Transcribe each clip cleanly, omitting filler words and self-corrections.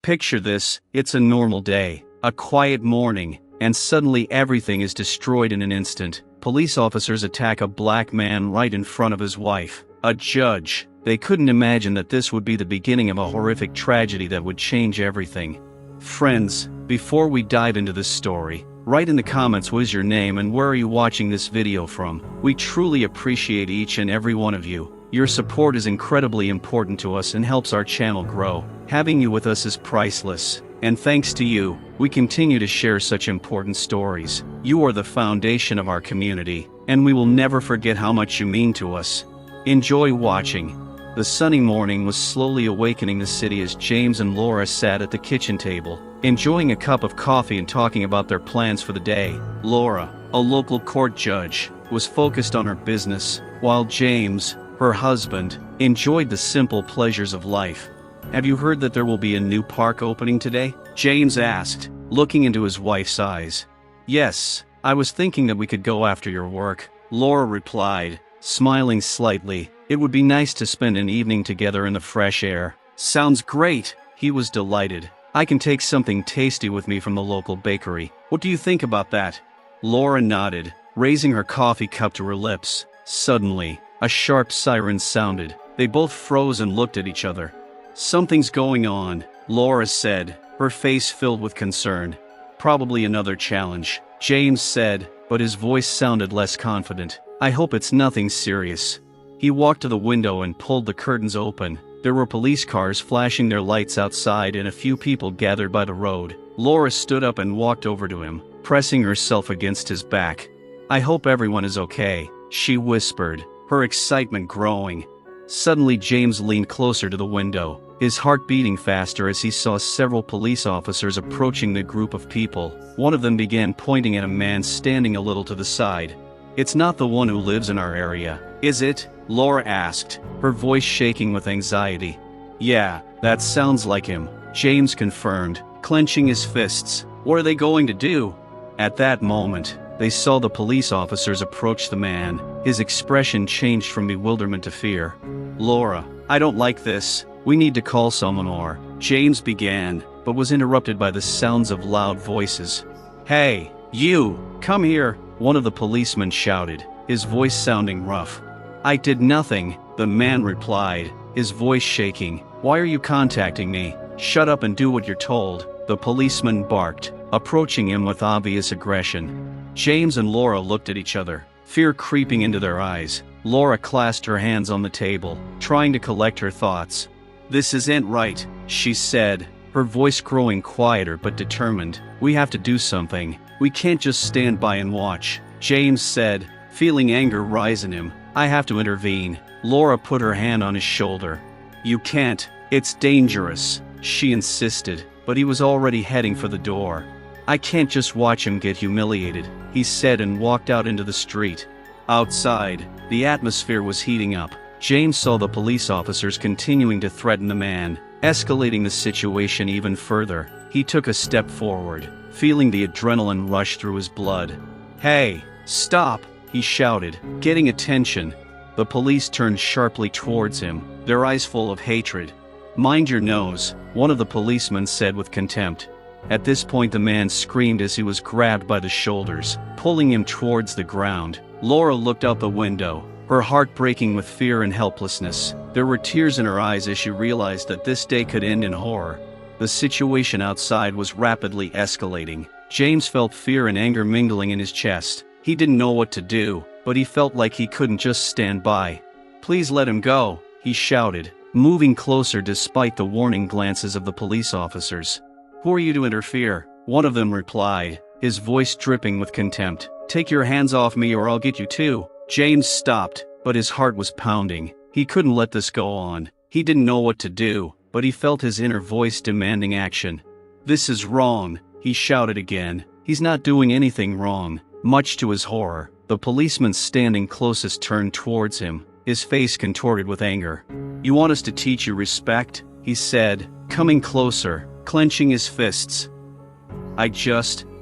Picture this, it's a normal day, a quiet morning, and suddenly everything is destroyed in an instant. Police officers attack a black man right in front of his wife, a judge. They couldn't imagine that this would be the beginning of a horrific tragedy that would change everything. Friends, before we dive into this story, write in the comments what is your name and where are you watching this video from. We truly appreciate each and every one of you. Your support is incredibly important to us and helps our channel grow. Having you with us is priceless, and thanks to you, we continue to share such important stories. You are the foundation of our community, and we will never forget how much you mean to us. Enjoy watching. The sunny morning was slowly awakening the city as James and Laura sat at the kitchen table, enjoying a cup of coffee and talking about their plans for the day. Laura, a local court judge, was focused on her business, while James, her husband, enjoyed the simple pleasures of life. "Have you heard that there will be a new park opening today?" James asked, looking into his wife's eyes. "Yes, I was thinking that we could go after your work," Laura replied, smiling slightly. "It would be nice to spend an evening together in the fresh air." "Sounds great," he was delighted. "I can take something tasty with me from the local bakery. What do you think about that?" Laura nodded, raising her coffee cup to her lips. Suddenly, a sharp siren sounded. They both froze and looked at each other. "Something's going on," Laura said, her face filled with concern. "Probably another challenge," James said, but his voice sounded less confident. "I hope it's nothing serious." He walked to the window and pulled the curtains open. There were police cars flashing their lights outside and a few people gathered by the road. Laura stood up and walked over to him, pressing herself against his back. "I hope everyone is okay," she whispered, her excitement growing. Suddenly James leaned closer to the window, his heart beating faster as he saw several police officers approaching the group of people. One of them began pointing at a man standing a little to the side. "It's not the one who lives in our area, is it?" Laura asked, her voice shaking with anxiety. "Yeah, that sounds like him," James confirmed, clenching his fists. "What are they going to do?" At that moment, they saw the police officers approach the man. His expression changed from bewilderment to fear. "Laura, I don't like this. We need to call someone or," James began, but was interrupted by the sounds of loud voices. "Hey, you, come here," one of the policemen shouted, his voice sounding rough. "I did nothing," the man replied, his voice shaking. "Why are you contacting me? Shut up and do what you're told," the policeman barked, approaching him with obvious aggression. James and Laura looked at each other, fear creeping into their eyes. Laura clasped her hands on the table, trying to collect her thoughts. "This isn't right," she said, her voice growing quieter but determined. "We have to do something. We can't just stand by and watch," James said, feeling anger rise in him. "I have to intervene." Laura put her hand on his shoulder. "You can't. It's dangerous," she insisted, but he was already heading for the door. "I can't just watch him get humiliated," he said and walked out into the street. Outside, the atmosphere was heating up. James saw the police officers continuing to threaten the man, escalating the situation even further. He took a step forward, feeling the adrenaline rush through his blood. "Hey, stop!" he shouted, getting attention. The police turned sharply towards him, their eyes full of hatred. "Mind your nose," one of the policemen said with contempt. At this point the man screamed as he was grabbed by the shoulders, pulling him towards the ground. Laura looked out the window, her heart breaking with fear and helplessness. There were tears in her eyes as she realized that this day could end in horror. The situation outside was rapidly escalating. James felt fear and anger mingling in his chest. He didn't know what to do, but he felt like he couldn't just stand by. "Please let him go," he shouted, moving closer despite the warning glances of the police officers. "Who are you to interfere?" one of them replied, his voice dripping with contempt. "Take your hands off me or I'll get you too." James stopped, but his heart was pounding. He couldn't let this go on. He didn't know what to do, but he felt his inner voice demanding action. "This is wrong," he shouted again. "He's not doing anything wrong." Much to his horror, the policeman standing closest turned towards him, his face contorted with anger. "You want us to teach you respect?" he said, coming closer, clenching his fists.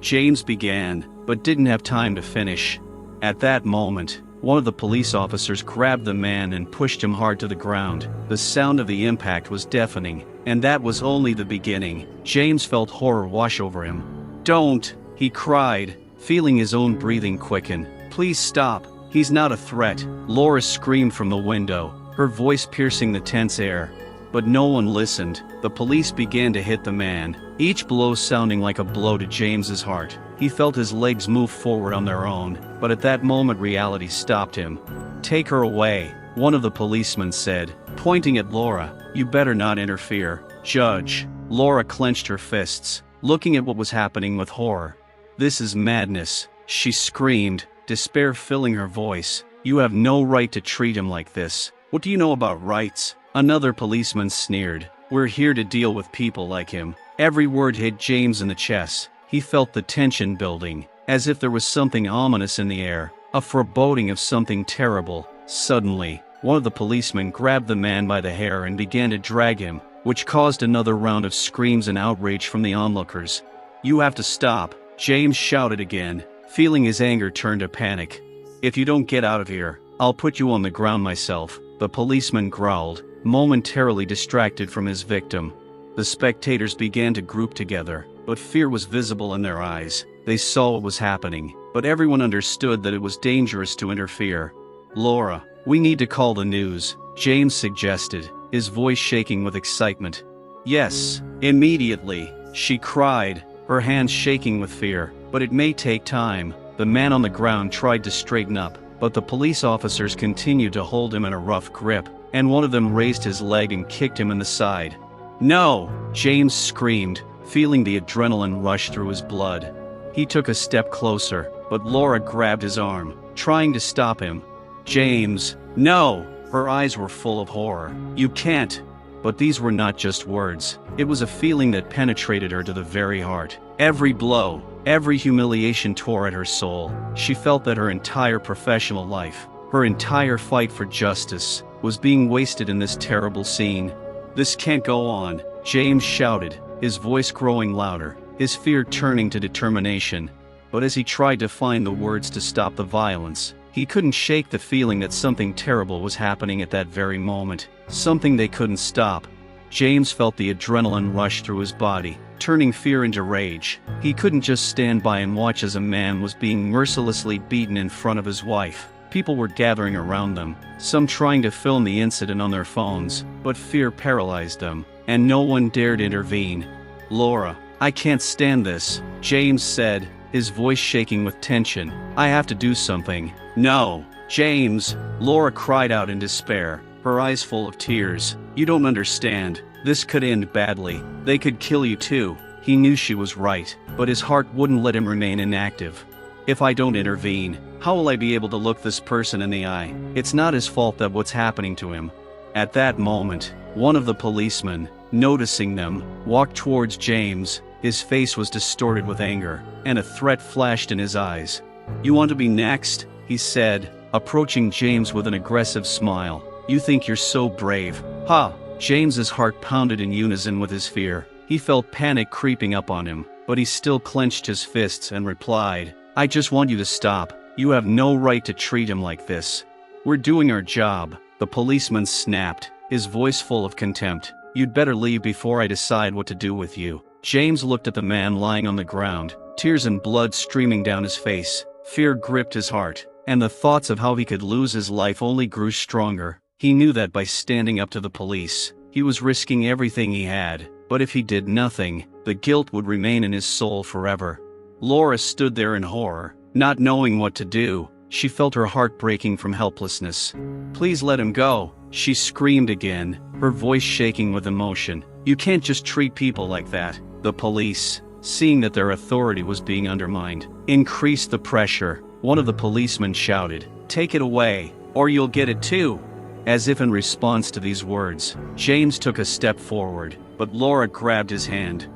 James began, but didn't have time to finish. At that moment, One of the police officers grabbed the man and pushed him hard to the ground. The sound of the impact was deafening, and that was only the beginning. James felt horror wash over him. "Don't!" he cried, feeling his own breathing quicken. "Please stop. He's not a threat." Laura screamed from the window, her voice piercing the tense air. But no one listened. The police began to hit the man, each blow sounding like a blow to James's heart. He felt his legs move forward on their own, but at that moment reality stopped him. "Take her away," one of the policemen said, pointing at Laura. "You better not interfere, Judge." Laura clenched her fists, looking at what was happening with horror. "This is madness," she screamed, despair filling her voice. "You have no right to treat him like this. What do you know about rights?" Another policeman sneered. "We're here to deal with people like him." Every word hit James in the chest. He felt the tension building, as if there was something ominous in the air, a foreboding of something terrible. Suddenly, one of the policemen grabbed the man by the hair and began to drag him, which caused another round of screams and outrage from the onlookers. "You have to stop," James shouted again, feeling his anger turn to panic. "If you don't get out of here, I'll put you on the ground myself," the policeman growled, momentarily distracted from his victim. The spectators began to group together, but fear was visible in their eyes. They saw what was happening, but everyone understood that it was dangerous to interfere. "Laura, we need to call the news," James suggested, his voice shaking with excitement. "Yes, immediately," she cried, her hands shaking with fear. "But it may take time." The man on the ground tried to straighten up, but the police officers continued to hold him in a rough grip, and one of them raised his leg and kicked him in the side. "No!" James screamed, feeling the adrenaline rush through his blood. He took a step closer, but Laura grabbed his arm, trying to stop him. "James, no!" Her eyes were full of horror. "You can't!" But these were not just words. It was a feeling that penetrated her to the very heart. Every blow, every humiliation tore at her soul. She felt that her entire professional life, her entire fight for justice, was being wasted in this terrible scene. "This can't go on," James shouted, his voice growing louder, his fear turning to determination. But as he tried to find the words to stop the violence, he couldn't shake the feeling that something terrible was happening at that very moment, something they couldn't stop. James felt the adrenaline rush through his body, turning fear into rage. He couldn't just stand by and watch as a man was being mercilessly beaten in front of his wife. People were gathering around them, some trying to film the incident on their phones, but fear paralyzed them, and no one dared intervene. "Laura, I can't stand this," James said, his voice shaking with tension. "I have to do something." "No, James!" Laura cried out in despair, her eyes full of tears. "You don't understand. This could end badly. They could kill you too." He knew she was right, but his heart wouldn't let him remain inactive. "If I don't intervene, how will I be able to look this person in the eye? It's not his fault that what's happening to him." At that moment, one of the policemen, noticing them, walked towards James. His face was distorted with anger, and a threat flashed in his eyes. "You want to be next?" he said, approaching James with an aggressive smile. "You think you're so brave, huh?" James's heart pounded in unison with his fear. He felt panic creeping up on him, but he still clenched his fists and replied, "I just want you to stop. You have no right to treat him like this. We're doing our job." The policeman snapped, his voice full of contempt. "You'd better leave before I decide what to do with you." James looked at the man lying on the ground, tears and blood streaming down his face. Fear gripped his heart, and the thoughts of how he could lose his life only grew stronger. He knew that by standing up to the police, he was risking everything he had, but if he did nothing, the guilt would remain in his soul forever. Laura stood there in horror, not knowing what to do. She felt her heart breaking from helplessness. "Please let him go," she screamed again, her voice shaking with emotion. "You can't just treat people like that." The police, seeing that their authority was being undermined, increased the pressure. One of the policemen shouted, "Take it away, or you'll get it too." As if in response to these words, James took a step forward, but Laura grabbed his hand.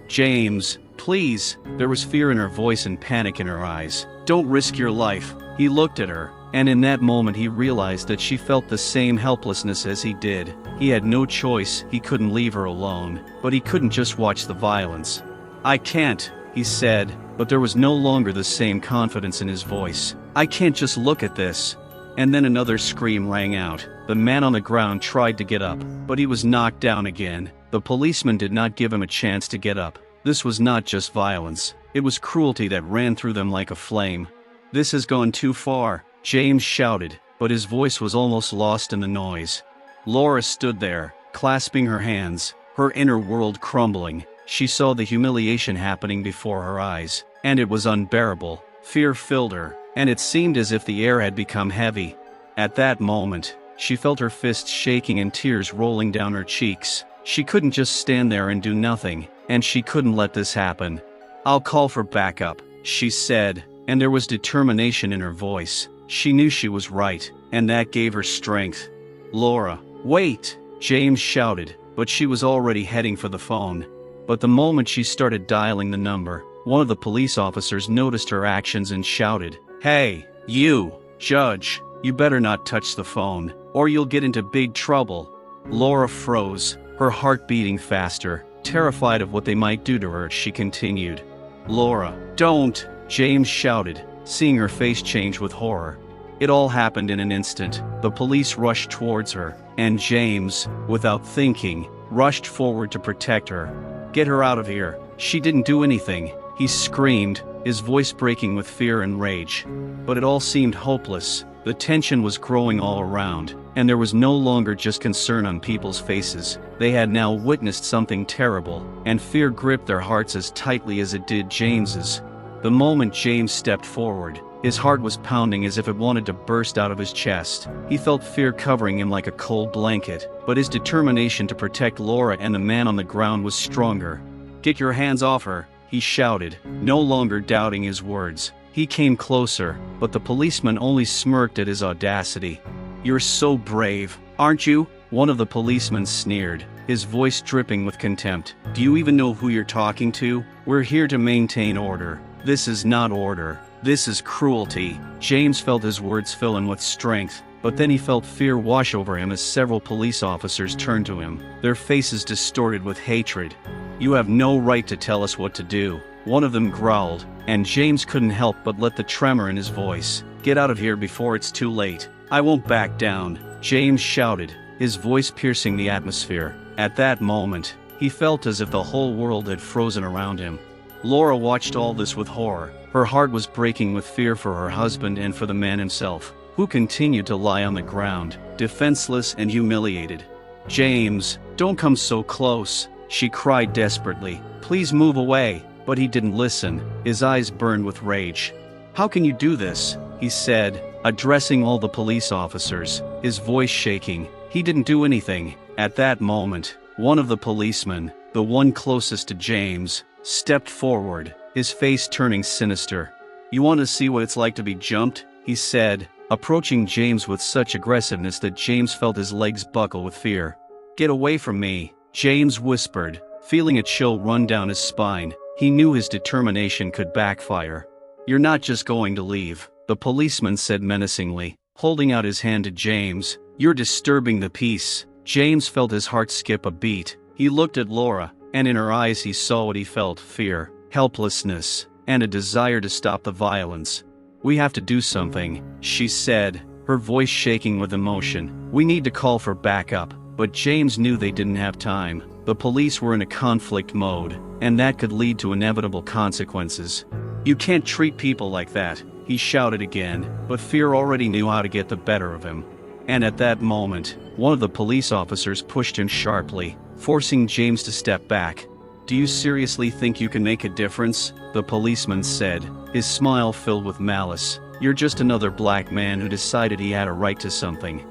"James, please." There was fear in her voice and panic in her eyes. "Don't risk your life." He looked at her, and in that moment he realized that she felt the same helplessness as he did. He had no choice. He couldn't leave her alone, but he couldn't just watch the violence. "I can't," he said, but there was no longer the same confidence in his voice. I can't just look at this. And then another scream rang out. The man on the ground tried to get up, but he was knocked down again. The policeman did not give him a chance to get up. This was not just violence. It was cruelty that ran through them like a flame. This has gone too far, James shouted, but his voice was almost lost in the noise. Laura stood there, clasping her hands, her inner world crumbling. She saw the humiliation happening before her eyes, and it was unbearable. Fear filled her, and it seemed as if the air had become heavy. At that moment, she felt her fists shaking and tears rolling down her cheeks. She couldn't just stand there and do nothing, and she couldn't let this happen. "I'll call for backup," she said, and there was determination in her voice. She knew she was right, and that gave her strength. "Laura, wait!" James shouted, but she was already heading for the phone. But the moment she started dialing the number, one of the police officers noticed her actions and shouted, "Hey, you, Judge, you better not touch the phone, or you'll get into big trouble." Laura froze, her heart beating faster, terrified of what they might do to her. She continued, "Laura, don't!" James shouted, seeing her face change with horror. It all happened in an instant. The police rushed towards her, and James, without thinking, rushed forward to protect her. "Get her out of here. She didn't do anything," he screamed, his voice breaking with fear and rage. But it all seemed hopeless. The tension was growing all around, and there was no longer just concern on people's faces. They had now witnessed something terrible, and fear gripped their hearts as tightly as it did James's. The moment James stepped forward, his heart was pounding as if it wanted to burst out of his chest. He felt fear covering him like a cold blanket, but his determination to protect Laura and the man on the ground was stronger. "Get your hands off her," he shouted, no longer doubting his words. He came closer, but the policeman only smirked at his audacity. "You're so brave, aren't you?" One of the policemen sneered, his voice dripping with contempt. "Do you even know who you're talking to? We're here to maintain order. This is not order. This is cruelty." James felt his words fill him with strength, but then he felt fear wash over him as several police officers turned to him, their faces distorted with hatred. "You have no right to tell us what to do," one of them growled, and James couldn't help but let the tremor in his voice. "Get out of here before it's too late." "I won't back down," James shouted, his voice piercing the atmosphere. At that moment, he felt as if the whole world had frozen around him. Laura watched all this with horror. Her heart was breaking with fear for her husband and for the man himself, who continued to lie on the ground, defenseless and humiliated. "James, don't come so close," she cried desperately. "Please move away." But he didn't listen, his eyes burned with rage. "How can you do this?" he said, addressing all the police officers, his voice shaking. He didn't do anything. At that moment, one of the policemen, the one closest to James, stepped forward, his face turning sinister. "You want to see what it's like to be jumped?" he said, approaching James with such aggressiveness that James felt his legs buckle with fear. "Get away from me," James whispered, feeling a chill run down his spine. He knew his determination could backfire. "You're not just going to leave," the policeman said menacingly, holding out his hand to James. "You're disturbing the peace." James felt his heart skip a beat. He looked at Laura, and in her eyes he saw what he felt: fear, helplessness, and a desire to stop the violence. "We have to do something," she said, her voice shaking with emotion. "We need to call for backup." But James knew they didn't have time. The police were in a conflict mode, and that could lead to inevitable consequences. "You can't treat people like that," he shouted again, but fear already knew how to get the better of him. And at that moment, one of the police officers pushed him sharply, forcing James to step back. "Do you seriously think you can make a difference?" the policeman said, his smile filled with malice. "You're just another black man who decided he had a right to something."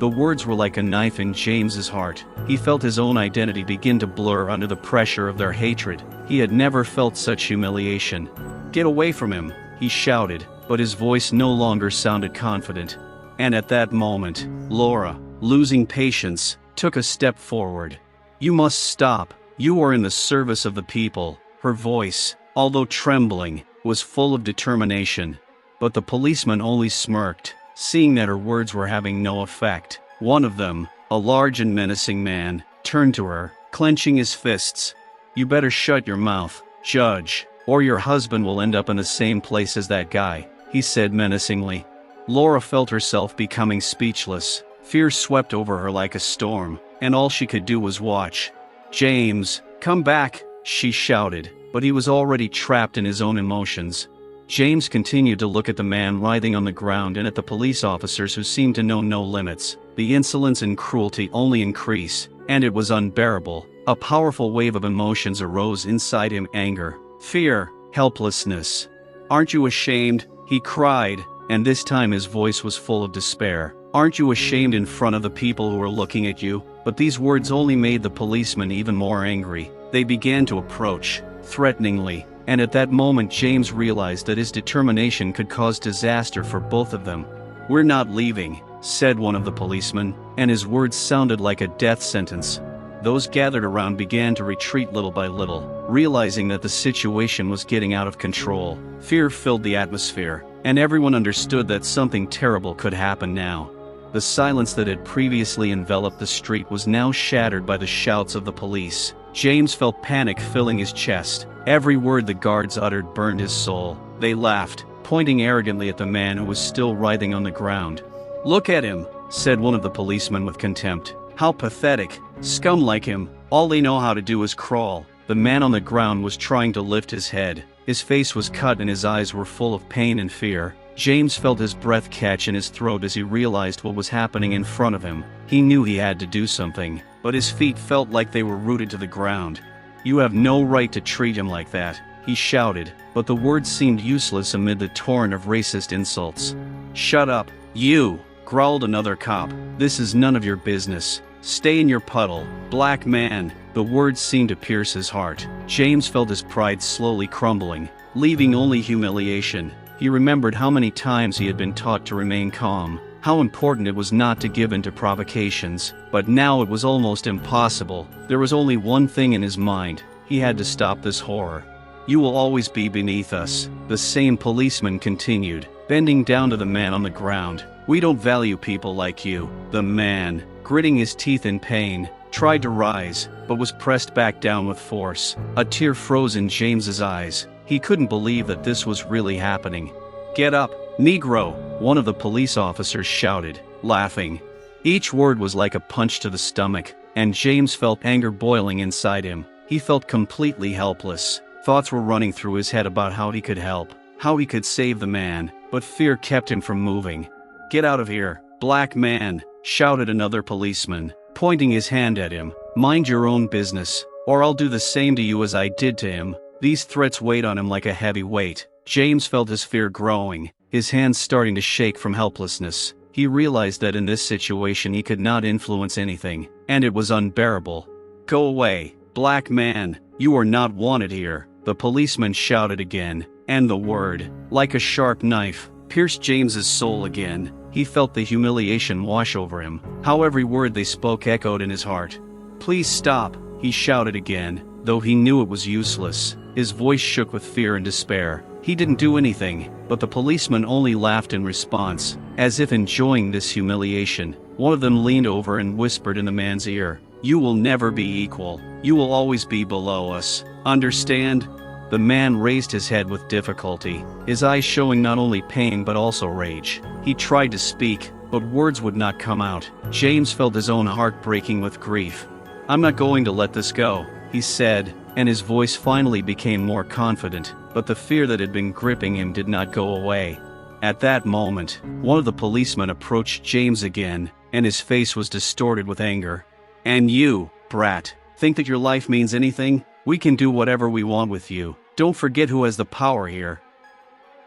The words were like a knife in James's heart. He felt his own identity begin to blur under the pressure of their hatred. He had never felt such humiliation. "Get away from him," he shouted, but his voice no longer sounded confident. And at that moment, Laura, losing patience, took a step forward. "You must stop. You are in the service of the people." Her voice, although trembling, was full of determination. But the policeman only smirked, seeing that her words were having no effect. One of them, a large and menacing man, turned to her, clenching his fists. "You better shut your mouth, Judge, or your husband will end up in the same place as that guy," he said menacingly. Laura felt herself becoming speechless. Fear swept over her like a storm, and all she could do was watch. "James, come back," she shouted, but he was already trapped in his own emotions. James continued to look at the man writhing on the ground and at the police officers who seemed to know no limits. The insolence and cruelty only increased, and it was unbearable. A powerful wave of emotions arose inside him: anger, fear, helplessness. "Aren't you ashamed?" he cried, and this time his voice was full of despair. "Aren't you ashamed in front of the people who are looking at you?" But these words only made the policemen even more angry. They began to approach, threateningly, and at that moment James realized that his determination could cause disaster for both of them. "We're not leaving," said one of the policemen, and his words sounded like a death sentence. Those gathered around began to retreat little by little, realizing that the situation was getting out of control. Fear filled the atmosphere, and everyone understood that something terrible could happen now. The silence that had previously enveloped the street was now shattered by the shouts of the police. James felt panic filling his chest. Every word the guards uttered burned his soul. They laughed, pointing arrogantly at the man who was still writhing on the ground. "Look at him," said one of the policemen with contempt. "How pathetic. Scum like him, all they know how to do is crawl." The man on the ground was trying to lift his head. His face was cut and his eyes were full of pain and fear. James felt his breath catch in his throat as he realized what was happening in front of him. He knew he had to do something, but his feet felt like they were rooted to the ground. "You have no right to treat him like that," he shouted, but the words seemed useless amid the torrent of racist insults. "Shut up, you!" growled another cop. "This is none of your business. Stay in your puddle, black man." The words seemed to pierce his heart. James felt his pride slowly crumbling, leaving only humiliation. He remembered how many times he had been taught to remain calm, how important it was not to give in to provocations, but now it was almost impossible. There was only one thing in his mind: he had to stop this horror. "You will always be beneath us," the same policeman continued, bending down to the man on the ground. "We don't value people like you." The man, gritting his teeth in pain, tried to rise, but was pressed back down with force. A tear froze in James's eyes. He couldn't believe that this was really happening. "Get up, Negro," one of the police officers shouted, laughing. Each word was like a punch to the stomach, and James felt anger boiling inside him. He felt completely helpless. Thoughts were running through his head about how he could help, how he could save the man, but fear kept him from moving. "Get out of here, black man," shouted another policeman, pointing his hand at him. "Mind your own business, or I'll do the same to you as I did to him." These threats weighed on him like a heavy weight. James felt his fear growing, his hands starting to shake from helplessness. He realized that in this situation he could not influence anything, and it was unbearable. "Go away, black man, you are not wanted here," the policeman shouted again, and the word, like a sharp knife, pierced James's soul again. He felt the humiliation wash over him, how every word they spoke echoed in his heart. "Please stop," he shouted again, though he knew it was useless. His voice shook with fear and despair. He didn't do anything, but the policeman only laughed in response, as if enjoying this humiliation. One of them leaned over and whispered in the man's ear, "You will never be equal. You will always be below us. Understand?" The man raised his head with difficulty, his eyes showing not only pain but also rage. He tried to speak, but words would not come out. James felt his own heart breaking with grief. "I'm not going to let this go," he said, and his voice finally became more confident, but the fear that had been gripping him did not go away. At that moment, one of the policemen approached James again, and his face was distorted with anger. "And you, brat, think that your life means anything? We can do whatever we want with you. Don't forget who has the power here."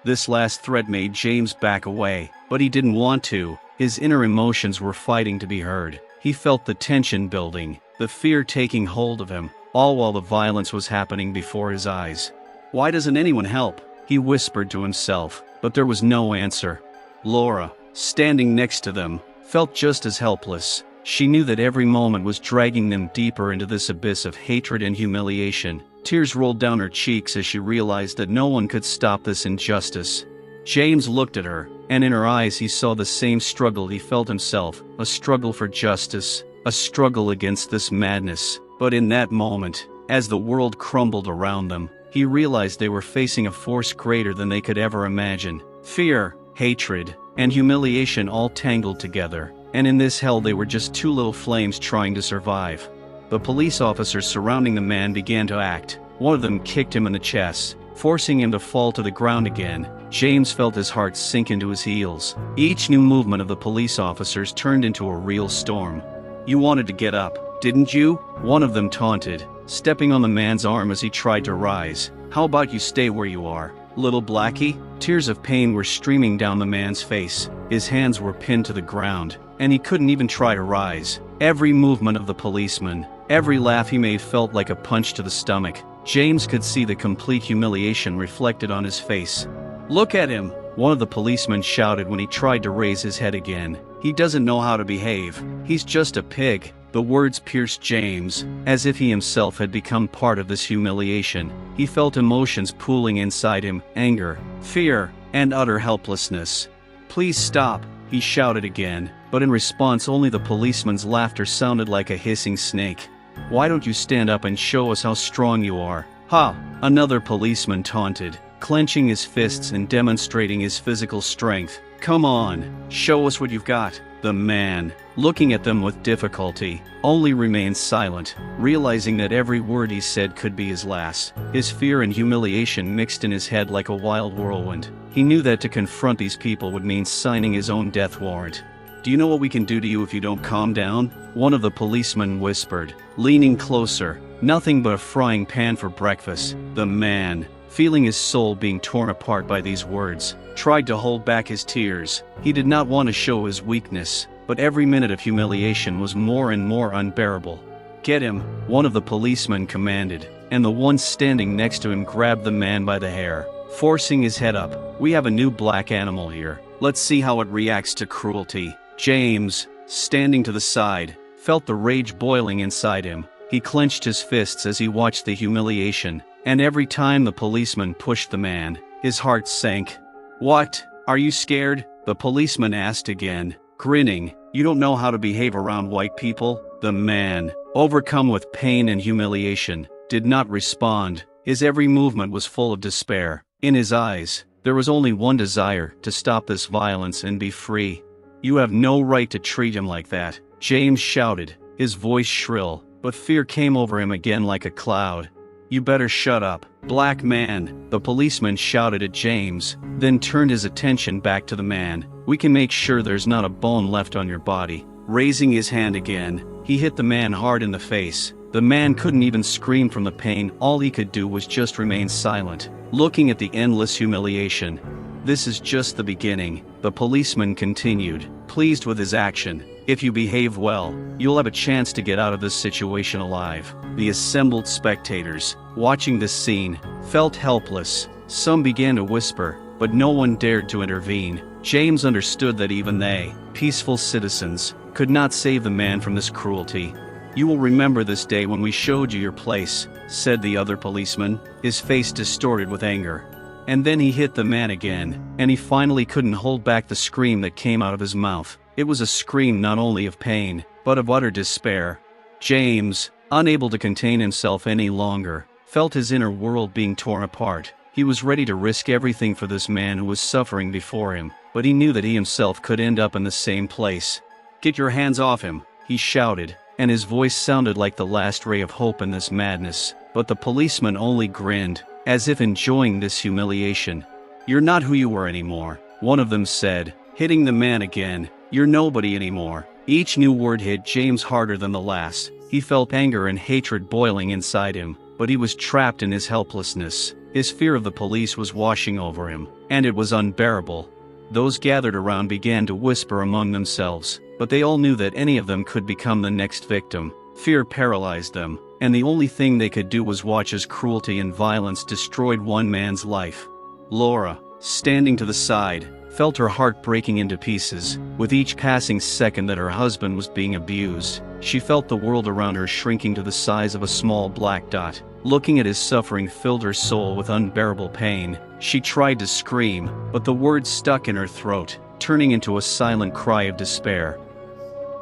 This last threat made James back away, but he didn't want to. His inner emotions were fighting to be heard. He felt the tension building, the fear taking hold of him, all while the violence was happening before his eyes. "Why doesn't anyone help?" he whispered to himself, but there was no answer. Laura, standing next to them, felt just as helpless. She knew that every moment was dragging them deeper into this abyss of hatred and humiliation. Tears rolled down her cheeks as she realized that no one could stop this injustice. James looked at her, and in her eyes he saw the same struggle he felt himself, a struggle for justice, a struggle against this madness. But in that moment, as the world crumbled around them, he realized they were facing a force greater than they could ever imagine. Fear, hatred, and humiliation all tangled together, and in this hell they were just two little flames trying to survive. The police officers surrounding the man began to act. One of them kicked him in the chest, forcing him to fall to the ground again. James felt his heart sink into his heels. Each new movement of the police officers turned into a real storm. "You wanted to get up, didn't you?" one of them taunted, stepping on the man's arm as he tried to rise. "How about you stay where you are, little Blackie?" Tears of pain were streaming down the man's face. His hands were pinned to the ground, and he couldn't even try to rise. Every movement of the policeman, every laugh he made felt like a punch to the stomach. James could see the complete humiliation reflected on his face. "Look at him!" one of the policemen shouted when he tried to raise his head again. "He doesn't know how to behave. He's just a pig." The words pierced James, as if he himself had become part of this humiliation. He felt emotions pooling inside him, anger, fear, and utter helplessness. "Please stop," he shouted again, but in response only the policeman's laughter sounded like a hissing snake. "Why don't you stand up and show us how strong you are?" "Ha!" another policeman taunted, clenching his fists and demonstrating his physical strength. "Come on, show us what you've got." The man, looking at them with difficulty, only remained silent, realizing that every word he said could be his last. His fear and humiliation mixed in his head like a wild whirlwind. He knew that to confront these people would mean signing his own death warrant. "Do you know what we can do to you if you don't calm down?" one of the policemen whispered, leaning closer. "Nothing but a frying pan for breakfast." The man, feeling his soul being torn apart by these words, tried to hold back his tears. He did not want to show his weakness, but every minute of humiliation was more and more unbearable. "Get him," one of the policemen commanded, and the one standing next to him grabbed the man by the hair, forcing his head up. "We have a new black animal here. Let's see how it reacts to cruelty." James, standing to the side, felt the rage boiling inside him. He clenched his fists as he watched the humiliation, and every time the policeman pushed the man, his heart sank. "What? Are you scared?" the policeman asked again, grinning. "You don't know how to behave around white people?" The man, overcome with pain and humiliation, did not respond. His every movement was full of despair. In his eyes, there was only one desire: to stop this violence and be free. "You have no right to treat him like that," James shouted, his voice shrill, but fear came over him again like a cloud. "You better shut up, black man," the policeman shouted at James, then turned his attention back to the man. "We can make sure there's not a bone left on your body." Raising his hand again, he hit the man hard in the face. The man couldn't even scream from the pain. All he could do was just remain silent, looking at the endless humiliation. "This is just the beginning," the policeman continued, pleased with his action. "If you behave well, you'll have a chance to get out of this situation alive." The assembled spectators, watching this scene, felt helpless. Some began to whisper, but no one dared to intervene. James understood that even they, peaceful citizens, could not save the man from this cruelty. "You will remember this day when we showed you your place," said the other policeman, his face distorted with anger. And then he hit the man again, and he finally couldn't hold back the scream that came out of his mouth. It was a scream not only of pain, but of utter despair. James, unable to contain himself any longer, felt his inner world being torn apart. He was ready to risk everything for this man who was suffering before him, but he knew that he himself could end up in the same place. "Get your hands off him," he shouted, and his voice sounded like the last ray of hope in this madness. But the policeman only grinned, as if enjoying this humiliation. "You're not who you were anymore," one of them said, hitting the man again. "You're nobody anymore." Each new word hit James harder than the last. He felt anger and hatred boiling inside him, but he was trapped in his helplessness. His fear of the police was washing over him, and it was unbearable. Those gathered around began to whisper among themselves, but they all knew that any of them could become the next victim. Fear paralyzed them, and the only thing they could do was watch as cruelty and violence destroyed one man's life. Laura, standing to the side, felt her heart breaking into pieces. With each passing second that her husband was being abused, she felt the world around her shrinking to the size of a small black dot. Looking at his suffering filled her soul with unbearable pain. She tried to scream, but the words stuck in her throat, turning into a silent cry of despair.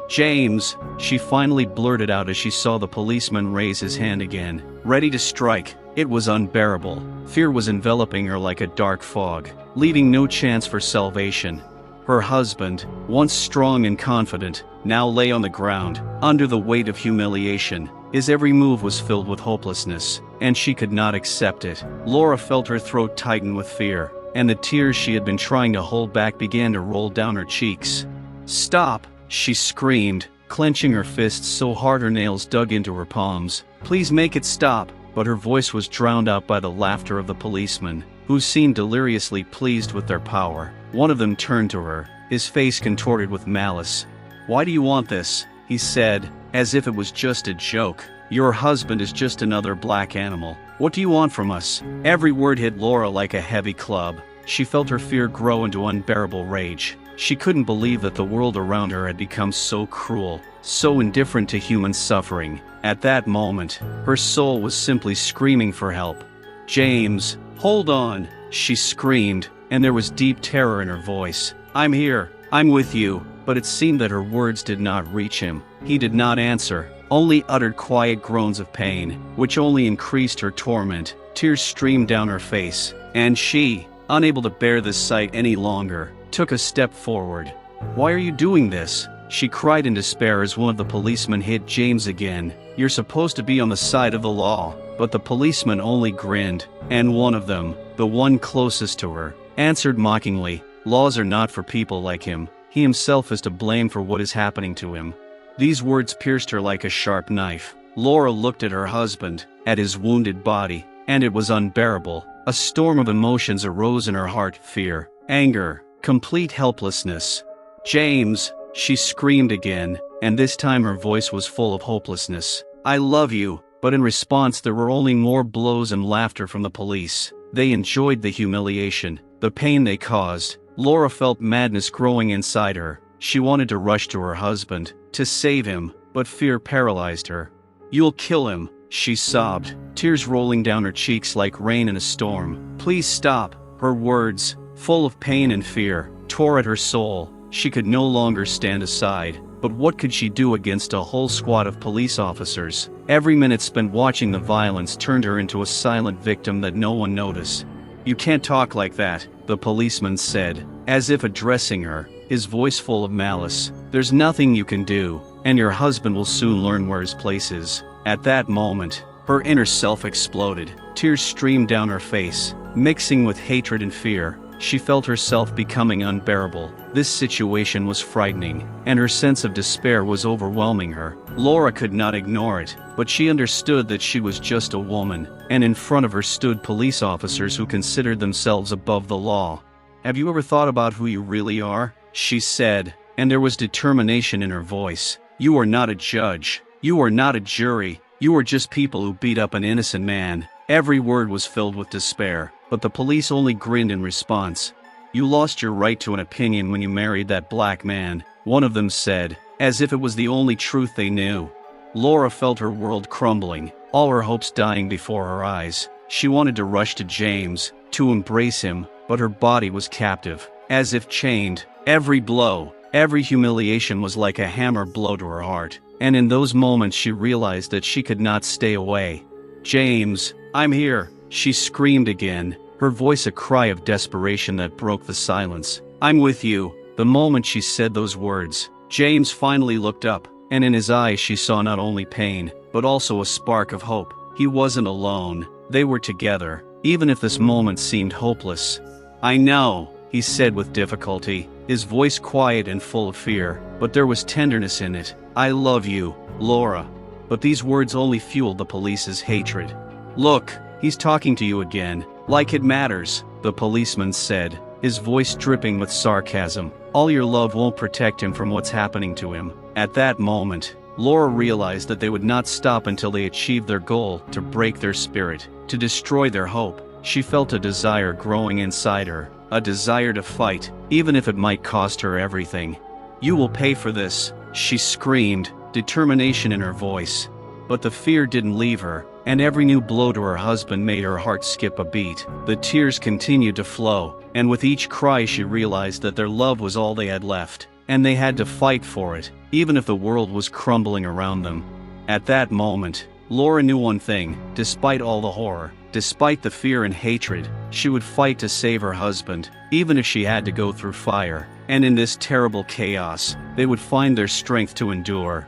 James, she finally blurted out as she saw the policeman raise his hand again, ready to strike. It was unbearable. Fear was enveloping her like a dark fog, leaving no chance for salvation. Her husband, once strong and confident, now lay on the ground, under the weight of humiliation. His every move was filled with hopelessness, and she could not accept it. Laura felt her throat tighten with fear, and the tears she had been trying to hold back began to roll down her cheeks. "Stop!" she screamed, clenching her fists so hard her nails dug into her palms. "Please make it stop!" But her voice was drowned out by the laughter of the policemen, who seemed deliriously pleased with their power. One of them turned to her, his face contorted with malice. "Why do you want this?" he said, as if it was just a joke. "Your husband is just another black animal. What do you want from us?" Every word hit Laura like a heavy club. She felt her fear grow into unbearable rage. She couldn't believe that the world around her had become so cruel, so indifferent to human suffering. At that moment, her soul was simply screaming for help. "James, hold on," she screamed, and there was deep terror in her voice. "I'm here. I'm with you." But it seemed that her words did not reach him. He did not answer, only uttered quiet groans of pain, which only increased her torment. Tears streamed down her face, and she, unable to bear this sight any longer, took a step forward. "Why are you doing this?" she cried in despair as one of the policemen hit James again. "You're supposed to be on the side of the law." But the policeman only grinned, and one of them, the one closest to her, answered mockingly, "Laws are not for people like him. He himself is to blame for what is happening to him." These words pierced her like a sharp knife. Laura looked at her husband, at his wounded body, and it was unbearable. A storm of emotions arose in her heart: fear, anger, complete helplessness. "James," she screamed again, and this time her voice was full of hopelessness. "I love you." But in response there were only more blows and laughter from the police. They enjoyed the humiliation, the pain they caused. Laura felt madness growing inside her. She wanted to rush to her husband, to save him, but fear paralyzed her. "You'll kill him," she sobbed, tears rolling down her cheeks like rain in a storm. "Please stop." Her words, full of pain and fear, tore at her soul. She could no longer stand aside. But what could she do against a whole squad of police officers? Every minute spent watching the violence turned her into a silent victim that no one noticed. "You can't talk like that," the policeman said, as if addressing her, his voice full of malice. "There's nothing you can do, and your husband will soon learn where his place is." At that moment, her inner self exploded. Tears streamed down her face, mixing with hatred and fear. She felt herself becoming unbearable. This situation was frightening, and her sense of despair was overwhelming her. Laura could not ignore it, but she understood that she was just a woman, and in front of her stood police officers who considered themselves above the law. "Have you ever thought about who you really are?" she said, and there was determination in her voice. "You are not a judge. You are not a jury. You are just people who beat up an innocent man." Every word was filled with despair, but the police only grinned in response. "You lost your right to an opinion when you married that black man," one of them said, as if it was the only truth they knew. Laura felt her world crumbling, all her hopes dying before her eyes. She wanted to rush to James, to embrace him, but her body was captive, as if chained. Every blow, every humiliation was like a hammer blow to her heart, and in those moments she realized that she could not stay away. "James, I'm here," she screamed again, her voice a cry of desperation that broke the silence. "I'm with you." The moment she said those words, James finally looked up, and in his eyes she saw not only pain, but also a spark of hope. He wasn't alone. They were together, even if this moment seemed hopeless. "I know," he said with difficulty, his voice quiet and full of fear, but there was tenderness in it. "I love you, Laura." But these words only fueled the police's hatred. "Look, he's talking to you again, like it matters," the policeman said, his voice dripping with sarcasm. "All your love won't protect him from what's happening to him." At that moment, Laura realized that they would not stop until they achieved their goal, to break their spirit, to destroy their hope. She felt a desire growing inside her, a desire to fight, even if it might cost her everything. "You will pay for this," she screamed, determination in her voice. But the fear didn't leave her, and every new blow to her husband made her heart skip a beat. The tears continued to flow, and with each cry she realized that their love was all they had left. and they had to fight for it, even if the world was crumbling around them. At that moment, Laura knew one thing: despite all the horror, despite the fear and hatred, she would fight to save her husband, even if she had to go through fire. And in this terrible chaos, they would find their strength to endure.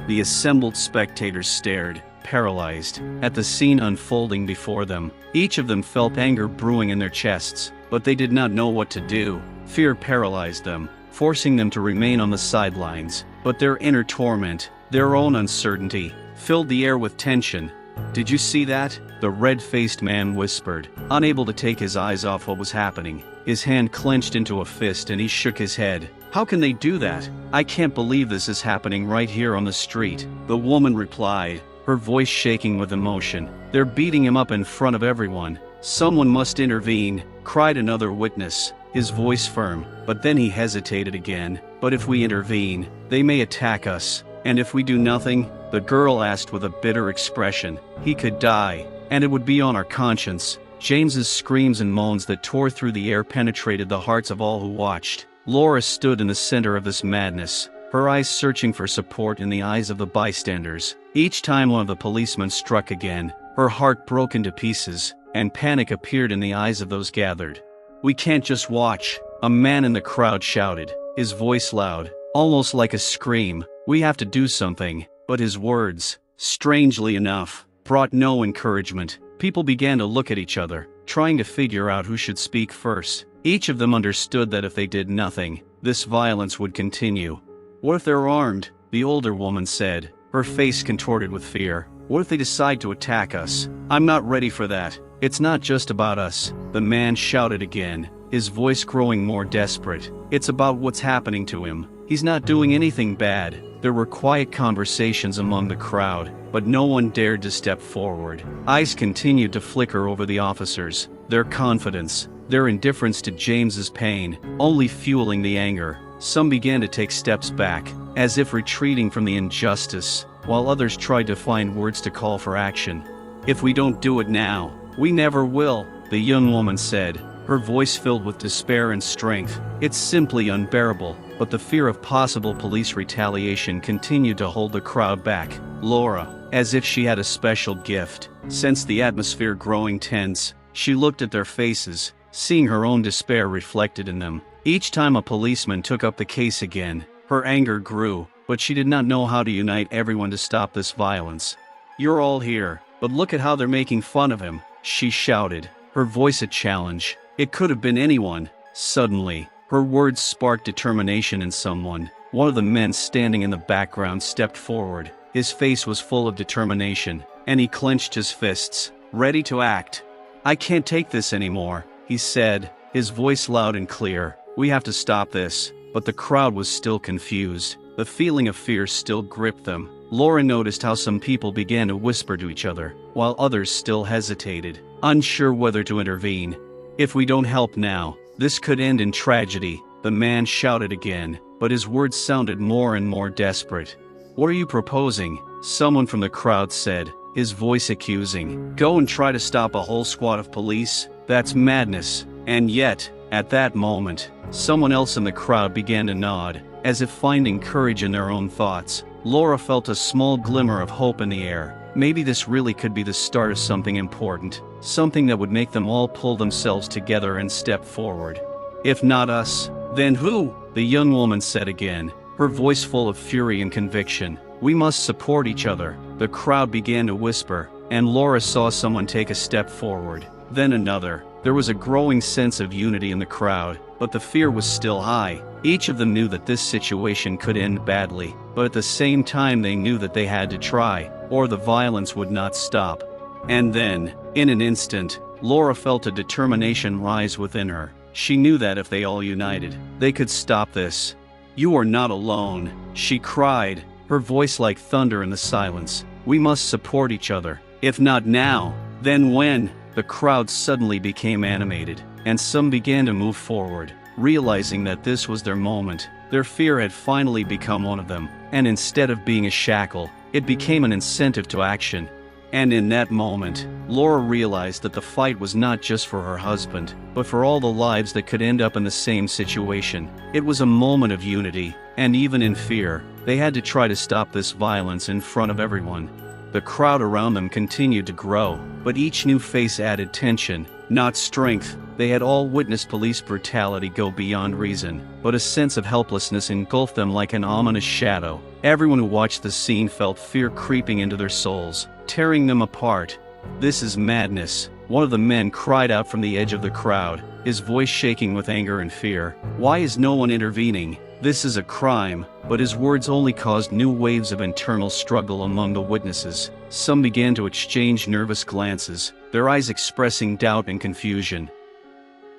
The assembled spectators stared, paralyzed, at the scene unfolding before them. Each of them felt anger brewing in their chests, but they did not know what to do. Fear paralyzed them, forcing them to remain on the sidelines. But their inner torment, their own uncertainty, filled the air with tension. "Did you see that?" the red-faced man whispered, unable to take his eyes off what was happening. His hand clenched into a fist and he shook his head. "How can they do that? I can't believe this is happening right here on the street," the woman replied, her voice shaking with emotion. "They're beating him up in front of everyone. Someone must intervene," cried another witness, his voice firm. But then he hesitated again. "But if we intervene, they may attack us. And if we do nothing?" the girl asked with a bitter expression. "He could die, and it would be on our conscience." James's screams and moans that tore through the air penetrated the hearts of all who watched. Laura stood in the center of this madness, her eyes searching for support in the eyes of the bystanders. Each time one of the policemen struck again, her heart broke into pieces, and panic appeared in the eyes of those gathered. "We can't just watch," a man in the crowd shouted, his voice loud, almost like a scream. "We have to do something." But his words, strangely enough, brought no encouragement. People began to look at each other, trying to figure out who should speak first. Each of them understood that if they did nothing, this violence would continue. "What if they're armed?" the older woman said, her face contorted with fear. "What if they decide to attack us? I'm not ready for that." "It's not just about us," the man shouted again, his voice growing more desperate. "It's about what's happening to him. He's not doing anything bad." There were quiet conversations among the crowd, but no one dared to step forward. Eyes continued to flicker over the officers, their confidence, their indifference to James's pain, only fueling the anger. Some began to take steps back, as if retreating from the injustice, while others tried to find words to call for action. "If we don't do it now, we never will," the young woman said, her voice filled with despair and strength. "It's simply unbearable." But the fear of possible police retaliation continued to hold the crowd back. Laura, as if she had a special gift, sensed the atmosphere growing tense. She looked at their faces, seeing her own despair reflected in them. Each time a policeman took up the case again, her anger grew, but she did not know how to unite everyone to stop this violence. "You're all here, but look at how they're making fun of him," she shouted, her voice a challenge. It could have been anyone. Suddenly, her words sparked determination in someone. One of the men standing in the background stepped forward. His face was full of determination, and he clenched his fists, ready to act. "I can't take this anymore," he said, his voice loud and clear. "We have to stop this." But the crowd was still confused. The feeling of fear still gripped them. Laura noticed how some people began to whisper to each other, while others still hesitated, unsure whether to intervene. "If we don't help now, this could end in tragedy," the man shouted again, but his words sounded more and more desperate. "What are you proposing?" someone from the crowd said, his voice accusing. "Go and try to stop a whole squad of police? That's madness." And yet, at that moment, someone else in the crowd began to nod, as if finding courage in their own thoughts. Laura felt a small glimmer of hope in the air. Maybe this really could be the start of something important, something that would make them all pull themselves together and step forward. "If not us, then who?" the young woman said again, her voice full of fury and conviction. "We must support each other." The crowd began to whisper, and Laura saw someone take a step forward, then another. There was a growing sense of unity in the crowd, but the fear was still high. Each of them knew that this situation could end badly, but at the same time they knew that they had to try, or the violence would not stop. And then, in an instant, Laura felt a determination rise within her. She knew that if they all united, they could stop this. "You are not alone," she cried, her voice like thunder in the silence. "We must support each other. If not now, then when?" The crowd suddenly became animated, and some began to move forward, realizing that this was their moment. Their fear had finally become one of them, and instead of being a shackle, it became an incentive to action. And in that moment, Laura realized that the fight was not just for her husband, but for all the lives that could end up in the same situation. It was a moment of unity, and even in fear, they had to try to stop this violence in front of everyone. The crowd around them continued to grow, but each new face added tension, not strength. They had all witnessed police brutality go beyond reason, but a sense of helplessness engulfed them like an ominous shadow. Everyone who watched the scene felt fear creeping into their souls, tearing them apart. "This is madness," one of the men cried out from the edge of the crowd, his voice shaking with anger and fear. "Why is no one intervening? This is a crime." But his words only caused new waves of internal struggle among the witnesses. Some began to exchange nervous glances, their eyes expressing doubt and confusion.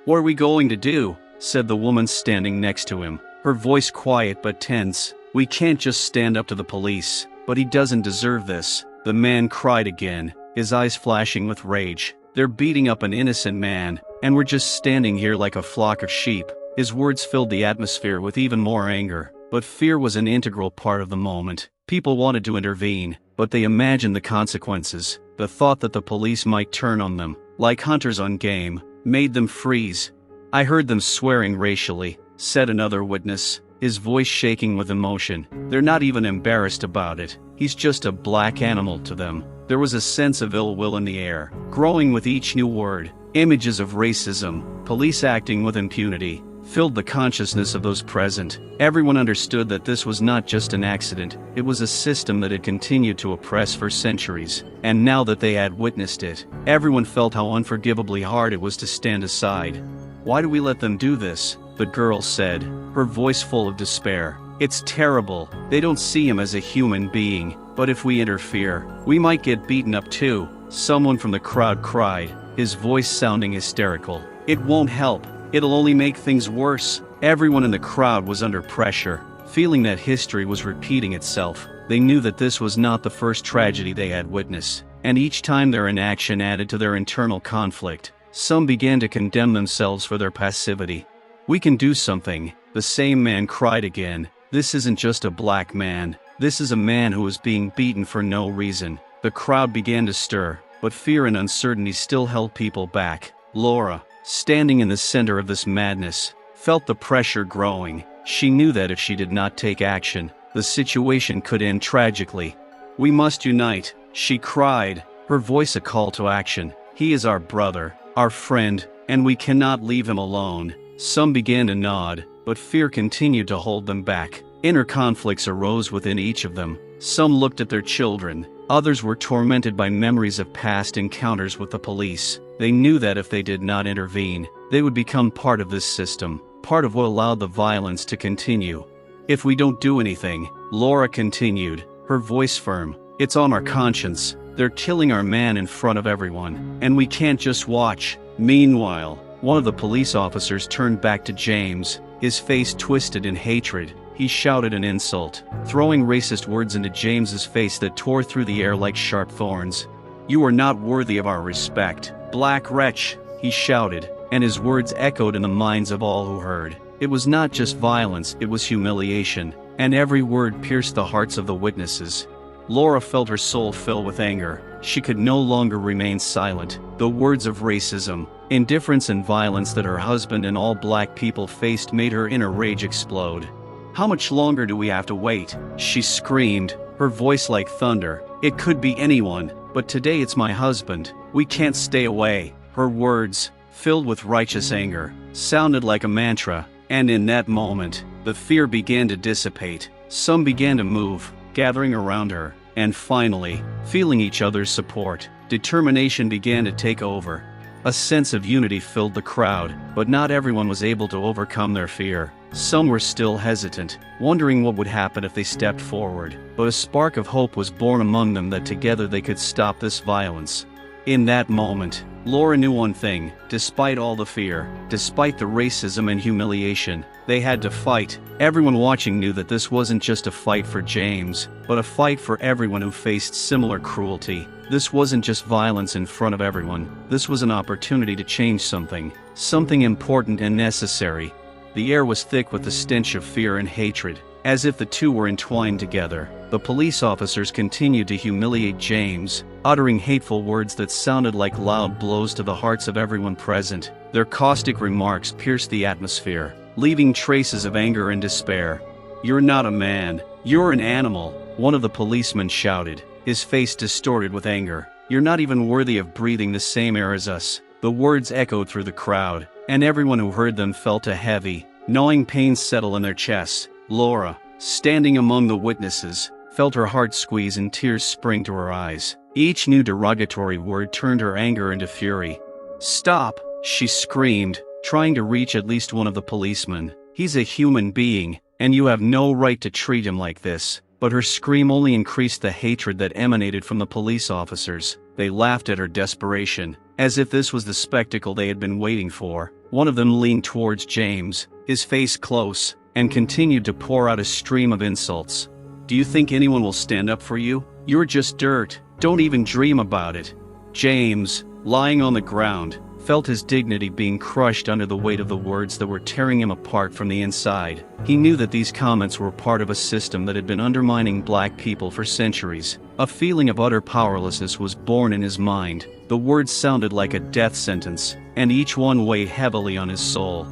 "What are we going to do?" said the woman standing next to him, her voice quiet but tense. "We can't just stand up to the police, but he doesn't deserve this," the man cried again, his eyes flashing with rage. "They're beating up an innocent man, and we're just standing here like a flock of sheep." His words filled the atmosphere with even more anger, but fear was an integral part of the moment. People wanted to intervene, but they imagined the consequences. The thought that the police might turn on them, like hunters on game, made them freeze. "I heard them swearing racially," said another witness, his voice shaking with emotion. "They're not even embarrassed about it. He's just a black animal to them." There was a sense of ill will in the air, growing with each new word. Images of racism, police acting with impunity, filled the consciousness of those present. Everyone understood that this was not just an accident, it was a system that had continued to oppress for centuries, and now that they had witnessed it, everyone felt how unforgivably hard it was to stand aside. "Why do we let them do this?" the girl said, her voice full of despair. "It's terrible. They don't see him as a human being, but if we interfere, we might get beaten up too," someone from the crowd cried, his voice sounding hysterical. "It won't help. It'll only make things worse." Everyone in the crowd was under pressure, feeling that history was repeating itself. They knew that this was not the first tragedy they had witnessed, and each time their inaction added to their internal conflict. Some began to condemn themselves for their passivity. "We can do something," the same man cried again. "This isn't just a black man. This is a man who is being beaten for no reason." The crowd began to stir, but fear and uncertainty still held people back. Laura, standing in the center of this madness, felt the pressure growing. She knew that if she did not take action, the situation could end tragically. "We must unite," she cried, her voice a call to action. "He is our brother, our friend, and we cannot leave him alone." Some began to nod, but fear continued to hold them back. Inner conflicts arose within each of them. Some looked at their children, others were tormented by memories of past encounters with the police. They knew that if they did not intervene, they would become part of this system, part of what allowed the violence to continue. "If we don't do anything," Laura continued, her voice firm, "it's on our conscience. They're killing our man in front of everyone, and we can't just watch." Meanwhile, one of the police officers turned back to James, his face twisted in hatred. He shouted an insult, throwing racist words into James's face that tore through the air like sharp thorns. "You are not worthy of our respect, black wretch," he shouted, and his words echoed in the minds of all who heard. It was not just violence, it was humiliation, and every word pierced the hearts of the witnesses. Laura felt her soul fill with anger. She could no longer remain silent. The words of racism, indifference and violence that her husband and all black people faced made her inner rage explode. "How much longer do we have to wait?" she screamed, her voice like thunder. "It could be anyone, but today it's my husband. We can't stay away." Her words, filled with righteous anger, sounded like a mantra, and in that moment, the fear began to dissipate. Some began to move, gathering around her, and finally, feeling each other's support, determination began to take over. A sense of unity filled the crowd, but not everyone was able to overcome their fear. Some were still hesitant, wondering what would happen if they stepped forward, but a spark of hope was born among them that together they could stop this violence. In that moment, Laura knew one thing: despite all the fear, despite the racism and humiliation, they had to fight. Everyone watching knew that this wasn't just a fight for James, but a fight for everyone who faced similar cruelty. This wasn't just violence in front of everyone, this was an opportunity to change something important and necessary. The air was thick with the stench of fear and hatred, as if the two were entwined together. The police officers continued to humiliate James, uttering hateful words that sounded like loud blows to the hearts of everyone present. Their caustic remarks pierced the atmosphere, leaving traces of anger and despair. "You're not a man, you're an animal," one of the policemen shouted, his face distorted with anger. "You're not even worthy of breathing the same air as us." The words echoed through the crowd, and everyone who heard them felt a heavy, gnawing pain settle in their chests. Laura, standing among the witnesses, felt her heart squeeze and tears spring to her eyes. Each new derogatory word turned her anger into fury. "Stop!" she screamed, trying to reach at least one of the policemen. "He's a human being, and you have no right to treat him like this." But her scream only increased the hatred that emanated from the police officers. They laughed at her desperation, as if this was the spectacle they had been waiting for. One of them leaned towards James, his face close, and continued to pour out a stream of insults. "Do you think anyone will stand up for you? You're just dirt. Don't even dream about it." James, lying on the ground, felt his dignity being crushed under the weight of the words that were tearing him apart from the inside. He knew that these comments were part of a system that had been undermining black people for centuries. A feeling of utter powerlessness was born in his mind. The words sounded like a death sentence, and each one weighed heavily on his soul.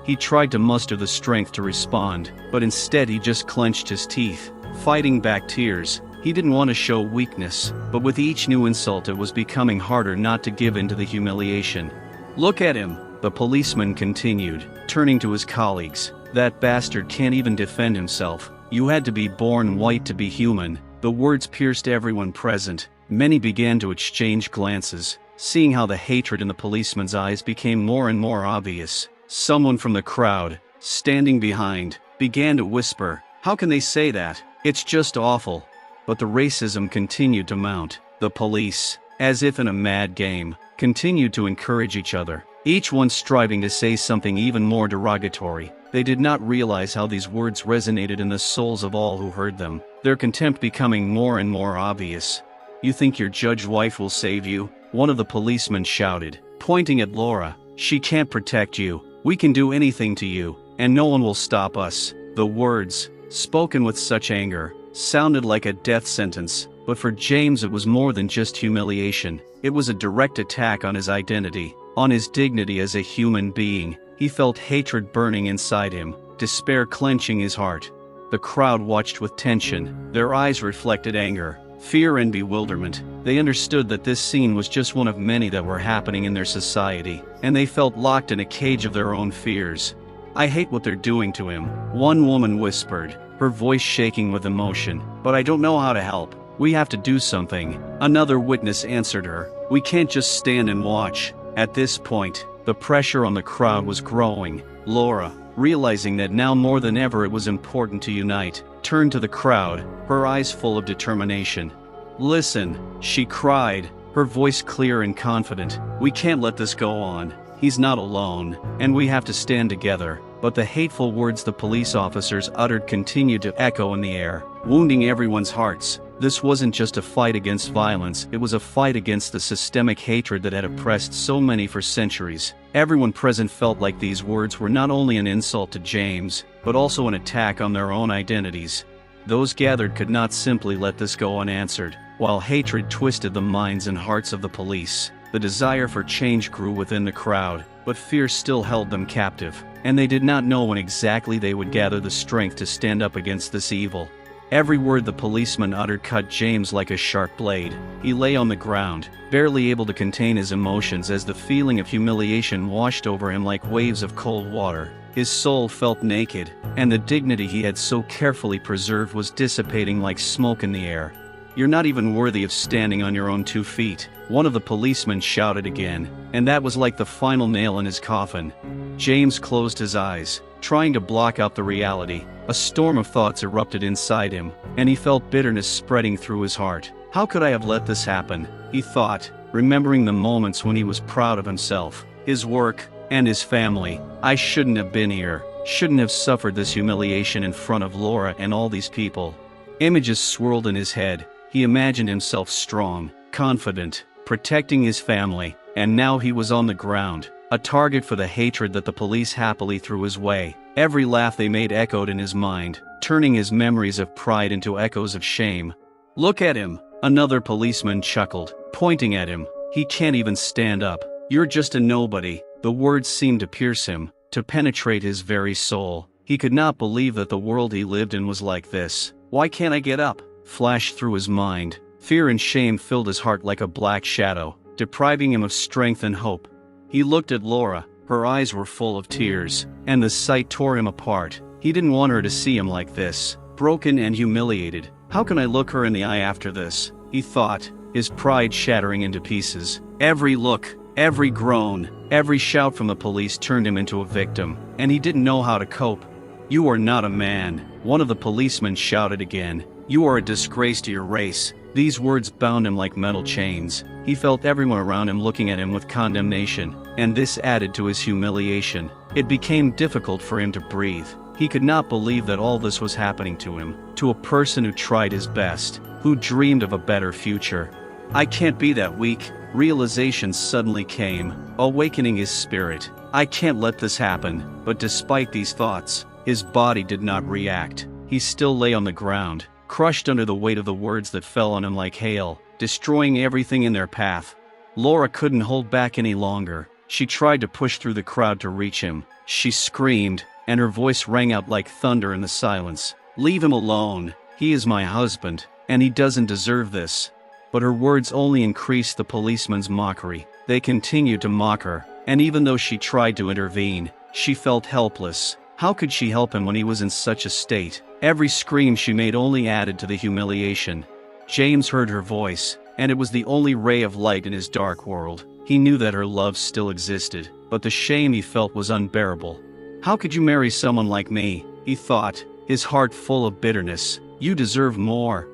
He tried to muster the strength to respond, but instead he just clenched his teeth, fighting back tears. He didn't want to show weakness, but with each new insult it was becoming harder not to give in to the humiliation. "Look at him," the policeman continued, turning to his colleagues. "That bastard can't even defend himself. You had to be born white to be human." The words pierced everyone present. Many began to exchange glances, seeing how the hatred in the policeman's eyes became more and more obvious. Someone from the crowd, standing behind, began to whisper, "How can they say that? It's just awful." But the racism continued to mount. The police, as if in a mad game, continued to encourage each other, each one striving to say something even more derogatory. They did not realize how these words resonated in the souls of all who heard them, their contempt becoming more and more obvious. "You think your judge wife will save you?" one of the policemen shouted, pointing at Laura. "She can't protect you. We can do anything to you, and no one will stop us." The words, spoken with such anger, sounded like a death sentence, but for James it was more than just humiliation. It was a direct attack on his identity, on his dignity as a human being. He felt hatred burning inside him, despair clenching his heart. The crowd watched with tension, their eyes reflected anger, fear and bewilderment. They understood that this scene was just one of many that were happening in their society, and they felt locked in a cage of their own fears. "I hate what they're doing to him," one woman whispered, her voice shaking with emotion. "But I don't know how to help. We have to do something." Another witness answered her, "We can't just stand and watch." At this point, the pressure on the crowd was growing. Laura, realizing that now more than ever it was important to unite, turned to the crowd, her eyes full of determination. "Listen," she cried, her voice clear and confident. "We can't let this go on. He's not alone, and we have to stand together." But the hateful words the police officers uttered continued to echo in the air, wounding everyone's hearts. This wasn't just a fight against violence, it was a fight against the systemic hatred that had oppressed so many for centuries. Everyone present felt like these words were not only an insult to James, but also an attack on their own identities. Those gathered could not simply let this go unanswered. While hatred twisted the minds and hearts of the police, the desire for change grew within the crowd, but fear still held them captive, and they did not know when exactly they would gather the strength to stand up against this evil. Every word the policeman uttered cut James like a sharp blade. He lay on the ground, barely able to contain his emotions as the feeling of humiliation washed over him like waves of cold water. His soul felt naked, and the dignity he had so carefully preserved was dissipating like smoke in the air. "You're not even worthy of standing on your own 2 feet," one of the policemen shouted again, and that was like the final nail in his coffin. James closed his eyes, trying to block out the reality. A storm of thoughts erupted inside him, and he felt bitterness spreading through his heart. "How could I have let this happen?" he thought, remembering the moments when he was proud of himself, his work, and his family. "I shouldn't have been here, shouldn't have suffered this humiliation in front of Laura and all these people." Images swirled in his head. He imagined himself strong, confident, protecting his family, and now he was on the ground, a target for the hatred that the police happily threw his way. Every laugh they made echoed in his mind, turning his memories of pride into echoes of shame. "Look at him," Another policeman chuckled, pointing at him. He can't even stand up. You're just a nobody. The words seemed to pierce him, to penetrate his very soul. He could not believe that the world he lived in was like this. Why can't I get up? Flashed through his mind. Fear and shame filled his heart like a black shadow, depriving him of strength and hope. He looked at Laura. Her eyes were full of tears, and the sight tore him apart. He didn't want her to see him like this, broken and humiliated. How can I look her in the eye after this? He thought, his pride shattering into pieces. Every look, every groan, every shout from the police turned him into a victim, and he didn't know how to cope. You are not a man, one of the policemen shouted again. You are a disgrace to your race. These words bound him like metal chains. He felt everyone around him looking at him with condemnation, and this added to his humiliation. It became difficult for him to breathe. He could not believe that all this was happening to him, to a person who tried his best, who dreamed of a better future. I can't be that weak. Realization suddenly came, awakening his spirit. I can't let this happen. But despite these thoughts, his body did not react. He still lay on the ground, crushed under the weight of the words that fell on him like hail, destroying everything in their path. Laura couldn't hold back any longer. She tried to push through the crowd to reach him. She screamed, and her voice rang out like thunder in the silence. Leave him alone. He is my husband, and he doesn't deserve this. But her words only increased the policeman's mockery. They continued to mock her, and even though she tried to intervene, she felt helpless. How could she help him when he was in such a state? Every scream she made only added to the humiliation. James heard her voice, and it was the only ray of light in his dark world. He knew that her love still existed, but the shame he felt was unbearable. How could you marry someone like me? He thought, his heart full of bitterness. You deserve more.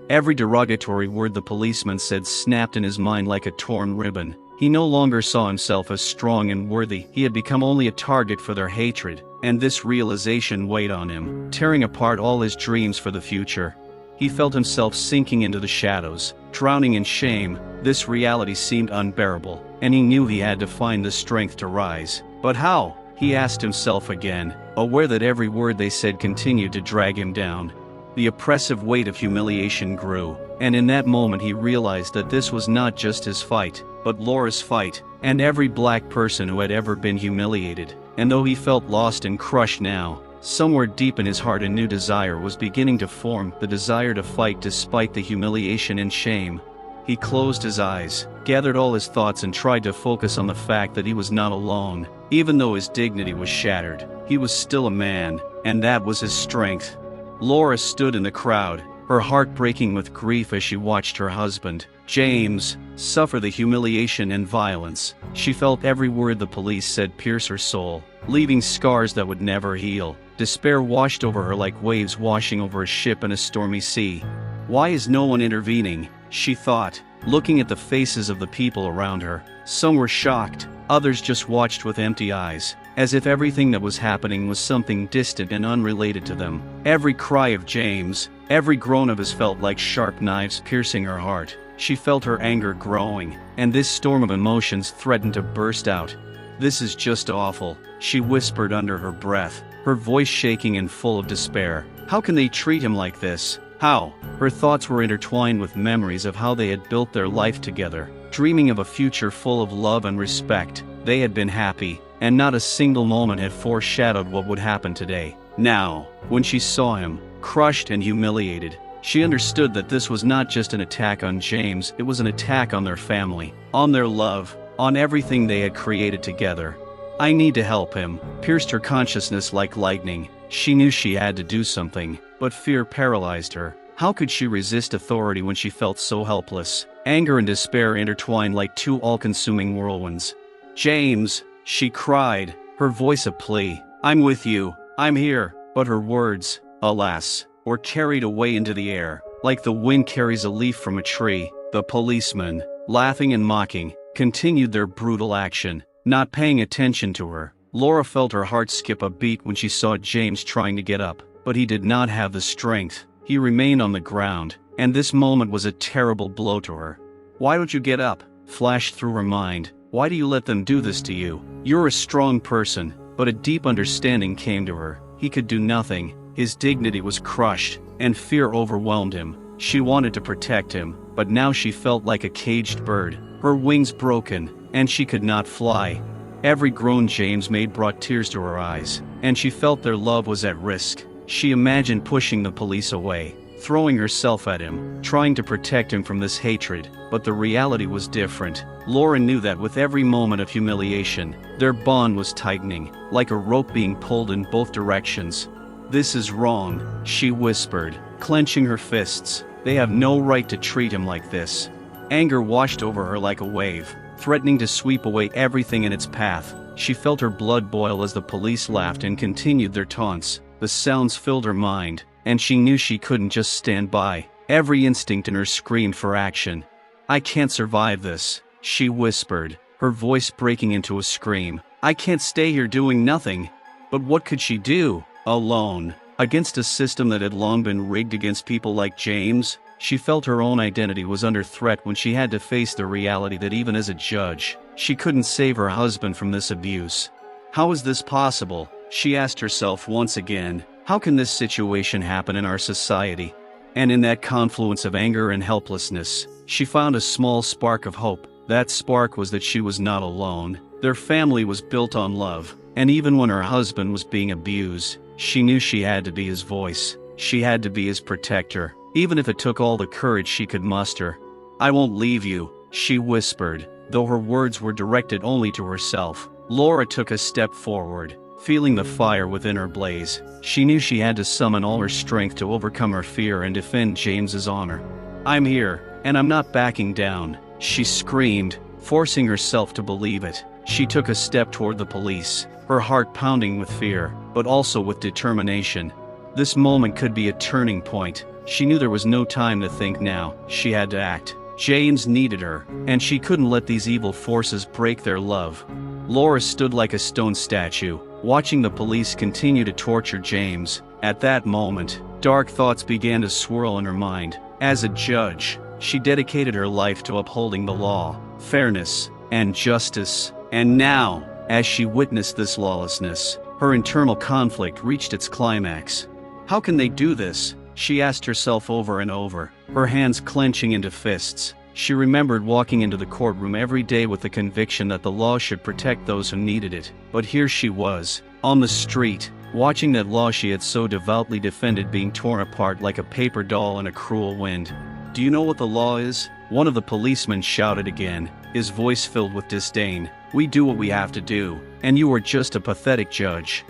Every derogatory word the policeman said snapped in his mind like a torn ribbon. He no longer saw himself as strong and worthy. He had become only a target for their hatred, and this realization weighed on him, tearing apart all his dreams for the future. He felt himself sinking into the shadows, drowning in shame. This reality seemed unbearable, and he knew he had to find the strength to rise. But how? He asked himself again, aware that every word they said continued to drag him down. The oppressive weight of humiliation grew, and in that moment he realized that this was not just his fight, but Laura's fight, and every black person who had ever been humiliated. And though he felt lost and crushed now, somewhere deep in his heart a new desire was beginning to form, the desire to fight despite the humiliation and shame. He closed his eyes, gathered all his thoughts and tried to focus on the fact that he was not alone. Even though his dignity was shattered, he was still a man, and that was his strength. Laura stood in the crowd, her heart breaking with grief as she watched her husband, James, suffer the humiliation and violence. She felt every word the police said pierce her soul, leaving scars that would never heal. Despair washed over her like waves washing over a ship in a stormy sea. Why is no one intervening? She thought, looking at the faces of the people around her. Some were shocked, others just watched with empty eyes, as if everything that was happening was something distant and unrelated to them. Every cry of James, every groan of his felt like sharp knives piercing her heart. She felt her anger growing, and this storm of emotions threatened to burst out. This is just awful, she whispered under her breath, her voice shaking and full of despair. How can they treat him like this? How? Her thoughts were intertwined with memories of how they had built their life together, dreaming of a future full of love and respect. They had been happy, and not a single moment had foreshadowed what would happen today. Now, when she saw him, crushed and humiliated, she understood that this was not just an attack on James, it was an attack on their family, on their love, on everything they had created together. I need to help him, pierced her consciousness like lightning. She knew she had to do something, but fear paralyzed her. How could she resist authority when she felt so helpless? Anger and despair intertwined like two all-consuming whirlwinds. James, she cried, her voice a plea. I'm with you, I'm here. But her words, alas, were carried away into the air, like the wind carries a leaf from a tree. The policemen, laughing and mocking, continued their brutal action, not paying attention to her. Laura felt her heart skip a beat when she saw James trying to get up, but he did not have the strength. He remained on the ground, and this moment was a terrible blow to her. Why don't you get up? Flashed through her mind. Why do you let them do this to you? You're a strong person. But a deep understanding came to her. He could do nothing. His dignity was crushed, and fear overwhelmed him. She wanted to protect him, but now she felt like a caged bird, her wings broken, and she could not fly. Every groan James made brought tears to her eyes, and she felt their love was at risk. She imagined pushing the police away, throwing herself at him, trying to protect him from this hatred, but the reality was different. Laura knew that with every moment of humiliation, their bond was tightening, like a rope being pulled in both directions. "This is wrong," she whispered, clenching her fists. "They have no right to treat him like this." Anger washed over her like a wave, threatening to sweep away everything in its path. She felt her blood boil as the police laughed and continued their taunts. The sounds filled her mind, and she knew she couldn't just stand by. Every instinct in her screamed for action. "I can't survive this," she whispered, her voice breaking into a scream. "I can't stay here doing nothing." But what could she do? Alone, against a system that had long been rigged against people like James? She felt her own identity was under threat when she had to face the reality that even as a judge, she couldn't save her husband from this abuse. How is this possible? She asked herself once again. How can this situation happen in our society? And in that confluence of anger and helplessness, she found a small spark of hope. That spark was that she was not alone. Their family was built on love, and even when her husband was being abused, she knew she had to be his voice. She had to be his protector, even if it took all the courage she could muster. "I won't leave you," she whispered, though her words were directed only to herself. Laura took a step forward, feeling the fire within her blaze. She knew she had to summon all her strength to overcome her fear and defend James's honor. "I'm here, and I'm not backing down," she screamed, forcing herself to believe it. She took a step toward the police, her heart pounding with fear, but also with determination. This moment could be a turning point. She knew there was no time to think now. She had to act. James needed her, and she couldn't let these evil forces break their love. Laura stood like a stone statue, watching the police continue to torture James. At that moment, dark thoughts began to swirl in her mind. As a judge, she dedicated her life to upholding the law, fairness, and justice. And now, as she witnessed this lawlessness, her internal conflict reached its climax. How can they do this? She asked herself over and over, her hands clenching into fists. She remembered walking into the courtroom every day with the conviction that the law should protect those who needed it. But here she was, on the street, watching that law she had so devoutly defended being torn apart like a paper doll in a cruel wind. "Do you know what the law is?" one of the policemen shouted again, his voice filled with disdain. "We do what we have to do, and you are just a pathetic judge."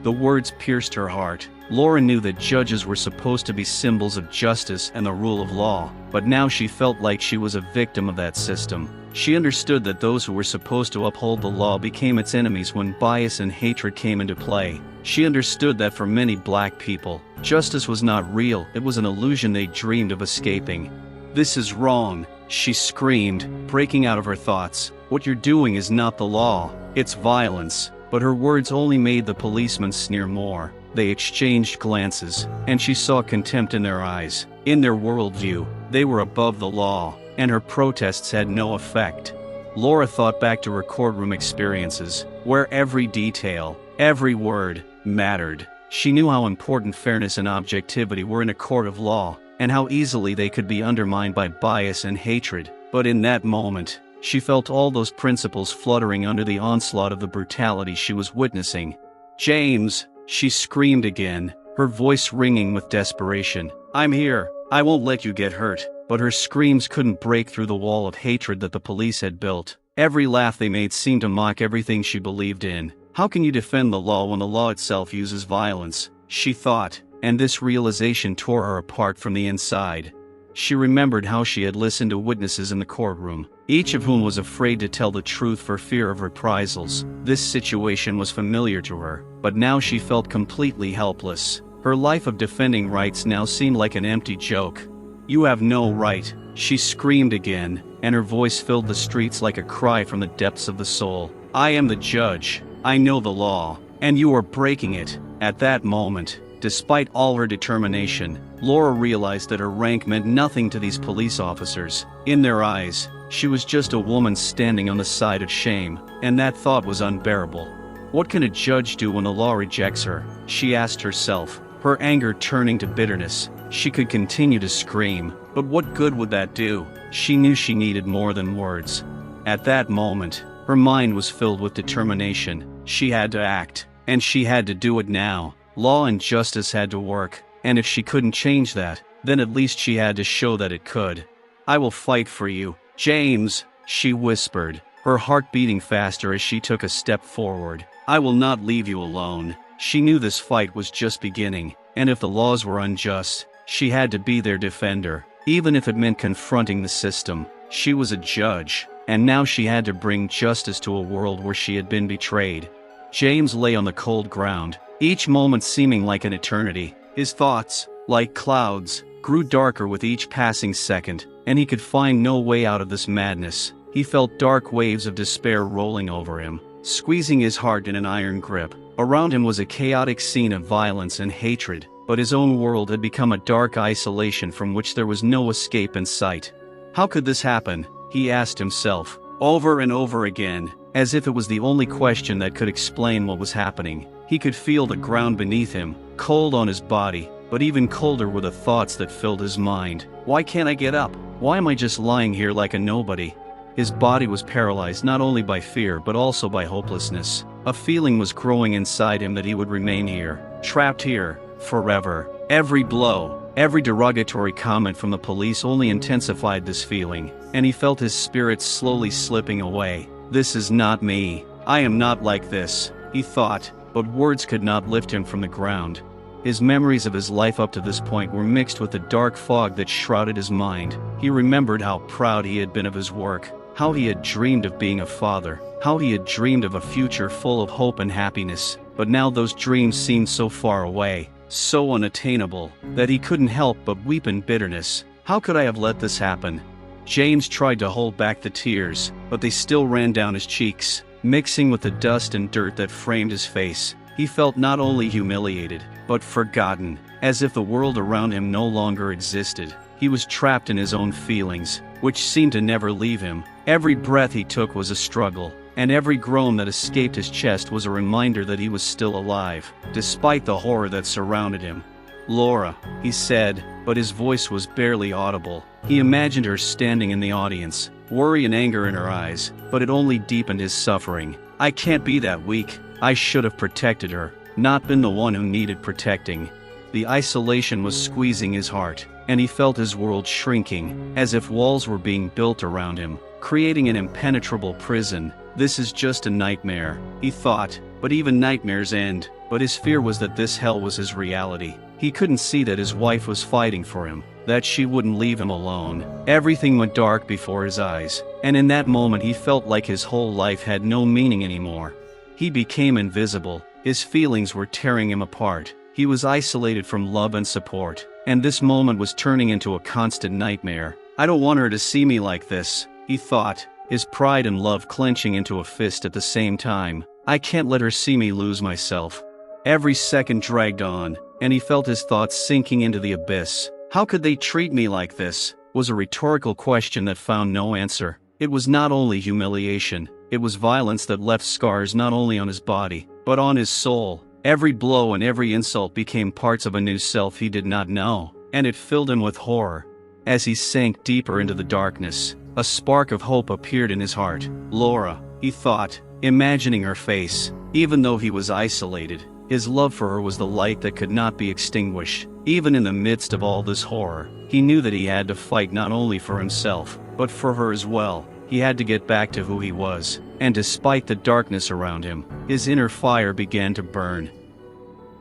The words pierced her heart. Laura knew that judges were supposed to be symbols of justice and the rule of law, but now she felt like she was a victim of that system. She understood that those who were supposed to uphold the law became its enemies when bias and hatred came into play. She understood that for many black people, justice was not real, it was an illusion they dreamed of escaping. "This is wrong," she screamed, breaking out of her thoughts. "What you're doing is not the law, it's violence." But her words only made the policemen sneer more. They exchanged glances, and she saw contempt in their eyes. In their worldview, they were above the law, and her protests had no effect. Laura thought back to her courtroom experiences, where every detail, every word, mattered. She knew how important fairness and objectivity were in a court of law, and how easily they could be undermined by bias and hatred. But in that moment, she felt all those principles fluttering under the onslaught of the brutality she was witnessing. "James!" she screamed again, her voice ringing with desperation. "I'm here. I won't let you get hurt." But her screams couldn't break through the wall of hatred that the police had built. Every laugh they made seemed to mock everything she believed in. How can you defend the law when the law itself uses violence? She thought, and this realization tore her apart from the inside. She remembered how she had listened to witnesses in the courtroom, each of whom was afraid to tell the truth for fear of reprisals. This situation was familiar to her, but now she felt completely helpless. Her life of defending rights now seemed like an empty joke. "You have no right," she screamed again, and her voice filled the streets like a cry from the depths of the soul. "I am the judge. I know the law, and you are breaking it." At that moment, despite all her determination, Laura realized that her rank meant nothing to these police officers. In their eyes, she was just a woman standing on the side of shame, and that thought was unbearable. What can a judge do when the law rejects her? She asked herself. her anger turning to bitterness. She could continue to scream, but what good would that do? She knew she needed more than words. At that moment, her mind was filled with determination. She had to act, and she had to do it now. Law and justice had to work, and if she couldn't change that, then at least she had to show that it could. "I will fight for you, James," she whispered, her heart beating faster as she took a step forward. "I will not leave you alone." She knew this fight was just beginning, and if the laws were unjust, she had to be their defender, even if it meant confronting the system. She was a judge, and now she had to bring justice to a world where she had been betrayed. James lay on the cold ground, each moment seeming like an eternity. His thoughts, like clouds, grew darker with each passing second, and he could find no way out of this madness. He felt dark waves of despair rolling over him, squeezing his heart in an iron grip. Around him was a chaotic scene of violence and hatred, but his own world had become a dark isolation from which there was no escape in sight. How could this happen? He asked himself, over and over again, as if it was the only question that could explain what was happening. He could feel the ground beneath him, cold on his body, but even colder were the thoughts that filled his mind. Why can't I get up? Why am I just lying here like a nobody? His body was paralyzed not only by fear but also by hopelessness. A feeling was growing inside him that he would remain here, trapped here, forever. Every blow, every derogatory comment from the police only intensified this feeling, and he felt his spirits slowly slipping away. "This is not me. I am not like this," he thought, but words could not lift him from the ground. His memories of his life up to this point were mixed with the dark fog that shrouded his mind. He remembered how proud he had been of his work, how he had dreamed of being a father, how he had dreamed of a future full of hope and happiness, but now those dreams seemed so far away, so unattainable, that he couldn't help but weep in bitterness. How could I have let this happen? James tried to hold back the tears, but they still ran down his cheeks, mixing with the dust and dirt that framed his face. He felt not only humiliated, but forgotten, as if the world around him no longer existed. He was trapped in his own feelings, which seemed to never leave him. Every breath he took was a struggle, and every groan that escaped his chest was a reminder that he was still alive, despite the horror that surrounded him. "Laura," he said, but his voice was barely audible. He imagined her standing in the audience, worry and anger in her eyes, but it only deepened his suffering. "I can't be that weak. I should have protected her, not been the one who needed protecting." The isolation was squeezing his heart, and he felt his world shrinking, as if walls were being built around him, creating an impenetrable prison. "This is just a nightmare," he thought, but even nightmares end. But his fear was that this hell was his reality. He couldn't see that his wife was fighting for him, that she wouldn't leave him alone. Everything went dark before his eyes, and in that moment he felt like his whole life had no meaning anymore. He became invisible, his feelings were tearing him apart. He was isolated from love and support, and this moment was turning into a constant nightmare. "I don't want her to see me like this," he thought, his pride and love clenching into a fist at the same time. "I can't let her see me lose myself." Every second dragged on, and he felt his thoughts sinking into the abyss. "How could they treat me like this?" was a rhetorical question that found no answer. It was not only humiliation, it was violence that left scars not only on his body, but on his soul. Every blow and every insult became parts of a new self he did not know, and it filled him with horror. As he sank deeper into the darkness, a spark of hope appeared in his heart. "Laura," he thought, imagining her face. Even though he was isolated, his love for her was the light that could not be extinguished. Even in the midst of all this horror, he knew that he had to fight not only for himself, but for her as well. He had to get back to who he was, and despite the darkness around him, his inner fire began to burn.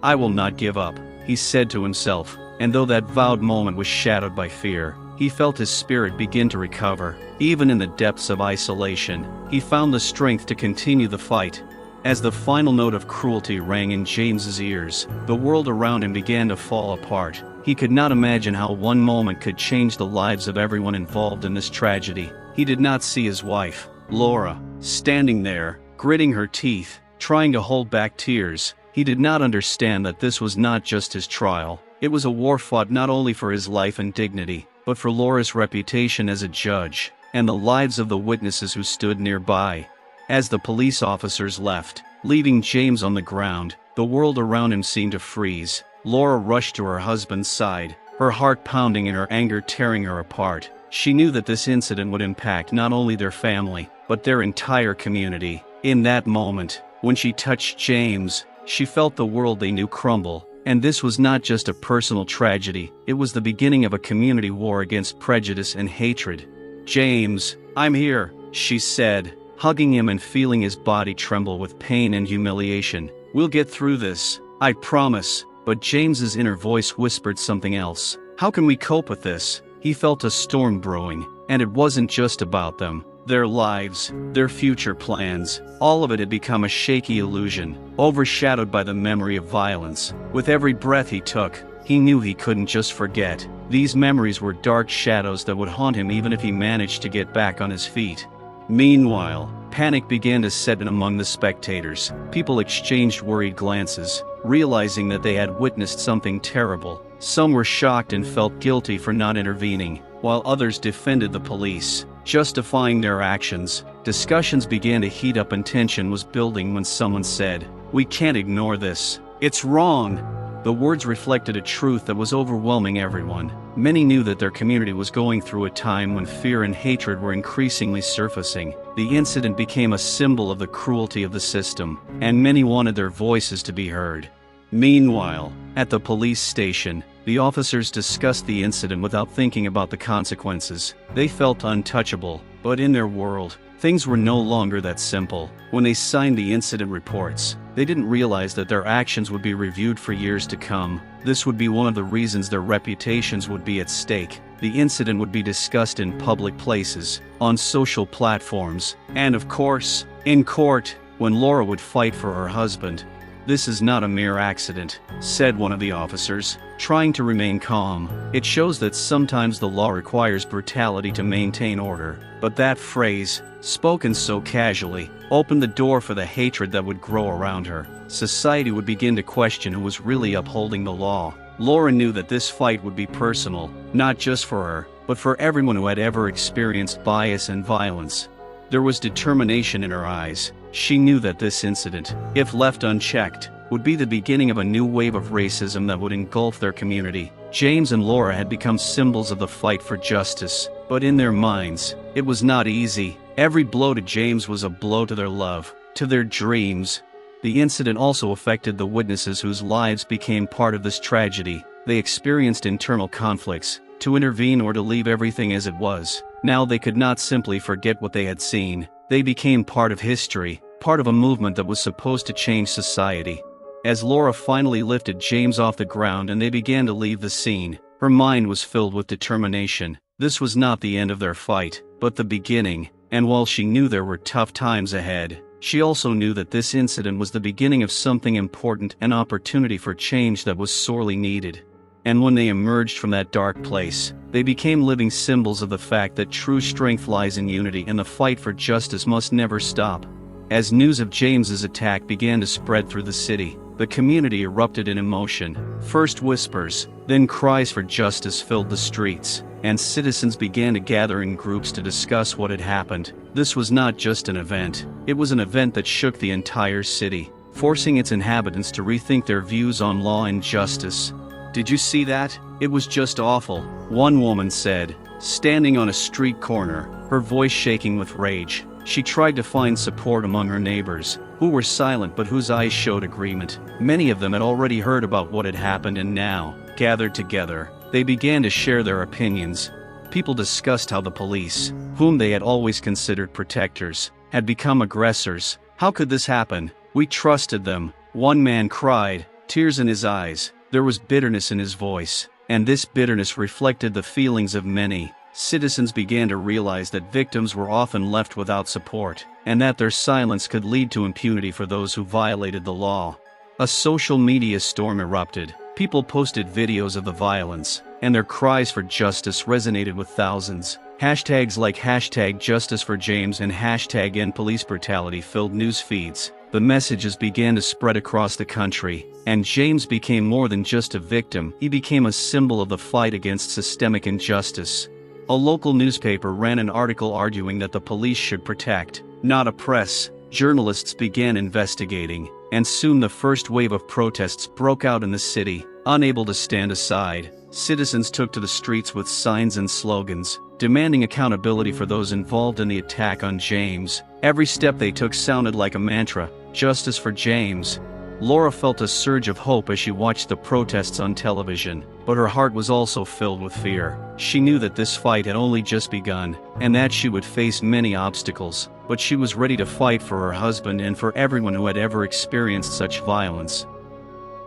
"I will not give up," he said to himself, and though that vowed moment was shadowed by fear, he felt his spirit begin to recover. Even in the depths of isolation, he found the strength to continue the fight. As the final note of cruelty rang in James's ears, the world around him began to fall apart. He could not imagine how one moment could change the lives of everyone involved in this tragedy. He did not see his wife, Laura, standing there, gritting her teeth, trying to hold back tears. He did not understand that this was not just his trial. It was a war fought not only for his life and dignity, but for Laura's reputation as a judge, and the lives of the witnesses who stood nearby. As the police officers left, leaving James on the ground, the world around him seemed to freeze. Laura rushed to her husband's side, her heart pounding and her anger tearing her apart. She knew that this incident would impact not only their family, but their entire community. In that moment, when she touched James, she felt the world they knew crumble. And this was not just a personal tragedy, it was the beginning of a community war against prejudice and hatred. "James, I'm here," she said, hugging him and feeling his body tremble with pain and humiliation. "We'll get through this, I promise." But James's inner voice whispered something else. "How can we cope with this?" He felt a storm brewing, and it wasn't just about them. Their lives, their future plans, all of it had become a shaky illusion, overshadowed by the memory of violence. With every breath he took, he knew he couldn't just forget. These memories were dark shadows that would haunt him even if he managed to get back on his feet. Meanwhile, panic began to set in among the spectators. People exchanged worried glances, realizing that they had witnessed something terrible. Some were shocked and felt guilty for not intervening, while others defended the police, justifying their actions. Discussions began to heat up and tension was building when someone said, "We can't ignore this. It's wrong." The words reflected a truth that was overwhelming everyone. Many knew that their community was going through a time when fear and hatred were increasingly surfacing. The incident became a symbol of the cruelty of the system, and many wanted their voices to be heard. Meanwhile, at the police station, the officers discussed the incident without thinking about the consequences. They felt untouchable, but in their world, things were no longer that simple. When they signed the incident reports, they didn't realize that their actions would be reviewed for years to come. This would be one of the reasons their reputations would be at stake. The incident would be discussed in public places, on social platforms, and of course, in court, when Laura would fight for her husband. "This is not a mere accident," said one of the officers, trying to remain calm. "It shows that sometimes the law requires brutality to maintain order." But that phrase, spoken so casually, opened the door for the hatred that would grow around her. Society would begin to question who was really upholding the law. Laura knew that this fight would be personal, not just for her, but for everyone who had ever experienced bias and violence. There was determination in her eyes. She knew that this incident, if left unchecked, would be the beginning of a new wave of racism that would engulf their community. James and Laura had become symbols of the fight for justice, but in their minds, it was not easy. Every blow to James was a blow to their love, to their dreams. The incident also affected the witnesses whose lives became part of this tragedy. They experienced internal conflicts, to intervene or to leave everything as it was. Now they could not simply forget what they had seen. They became part of history, part of a movement that was supposed to change society. As Laura finally lifted James off the ground and they began to leave the scene, her mind was filled with determination. This was not the end of their fight, but the beginning, and while she knew there were tough times ahead, she also knew that this incident was the beginning of something important, an opportunity for change that was sorely needed. And when they emerged from that dark place, they became living symbols of the fact that true strength lies in unity and the fight for justice must never stop. As news of James's attack began to spread through the city, the community erupted in emotion. First whispers, then cries for justice filled the streets, and citizens began to gather in groups to discuss what had happened. This was not just an event, it was an event that shook the entire city, forcing its inhabitants to rethink their views on law and justice. "Did you see that? It was just awful," one woman said, standing on a street corner, her voice shaking with rage. She tried to find support among her neighbors, who were silent but whose eyes showed agreement. Many of them had already heard about what had happened and now, gathered together, they began to share their opinions. People discussed how the police, whom they had always considered protectors, had become aggressors. "How could this happen? We trusted them," one man cried, tears in his eyes. There was bitterness in his voice, and this bitterness reflected the feelings of many. Citizens began to realize that victims were often left without support, and that their silence could lead to impunity for those who violated the law. A social media storm erupted. People posted videos of the violence, and their cries for justice resonated with thousands. Hashtags like #JusticeForJames and #EndPoliceBrutality filled news feeds. The messages began to spread across the country, and James became more than just a victim, he became a symbol of the fight against systemic injustice. A local newspaper ran an article arguing that the police should protect, not oppress. Journalists began investigating, and soon the first wave of protests broke out in the city. Unable to stand aside, citizens took to the streets with signs and slogans, demanding accountability for those involved in the attack on James. Every step they took sounded like a mantra: justice for James. Laura felt a surge of hope as she watched the protests on television, but her heart was also filled with fear. She knew that this fight had only just begun, and that she would face many obstacles, but she was ready to fight for her husband and for everyone who had ever experienced such violence.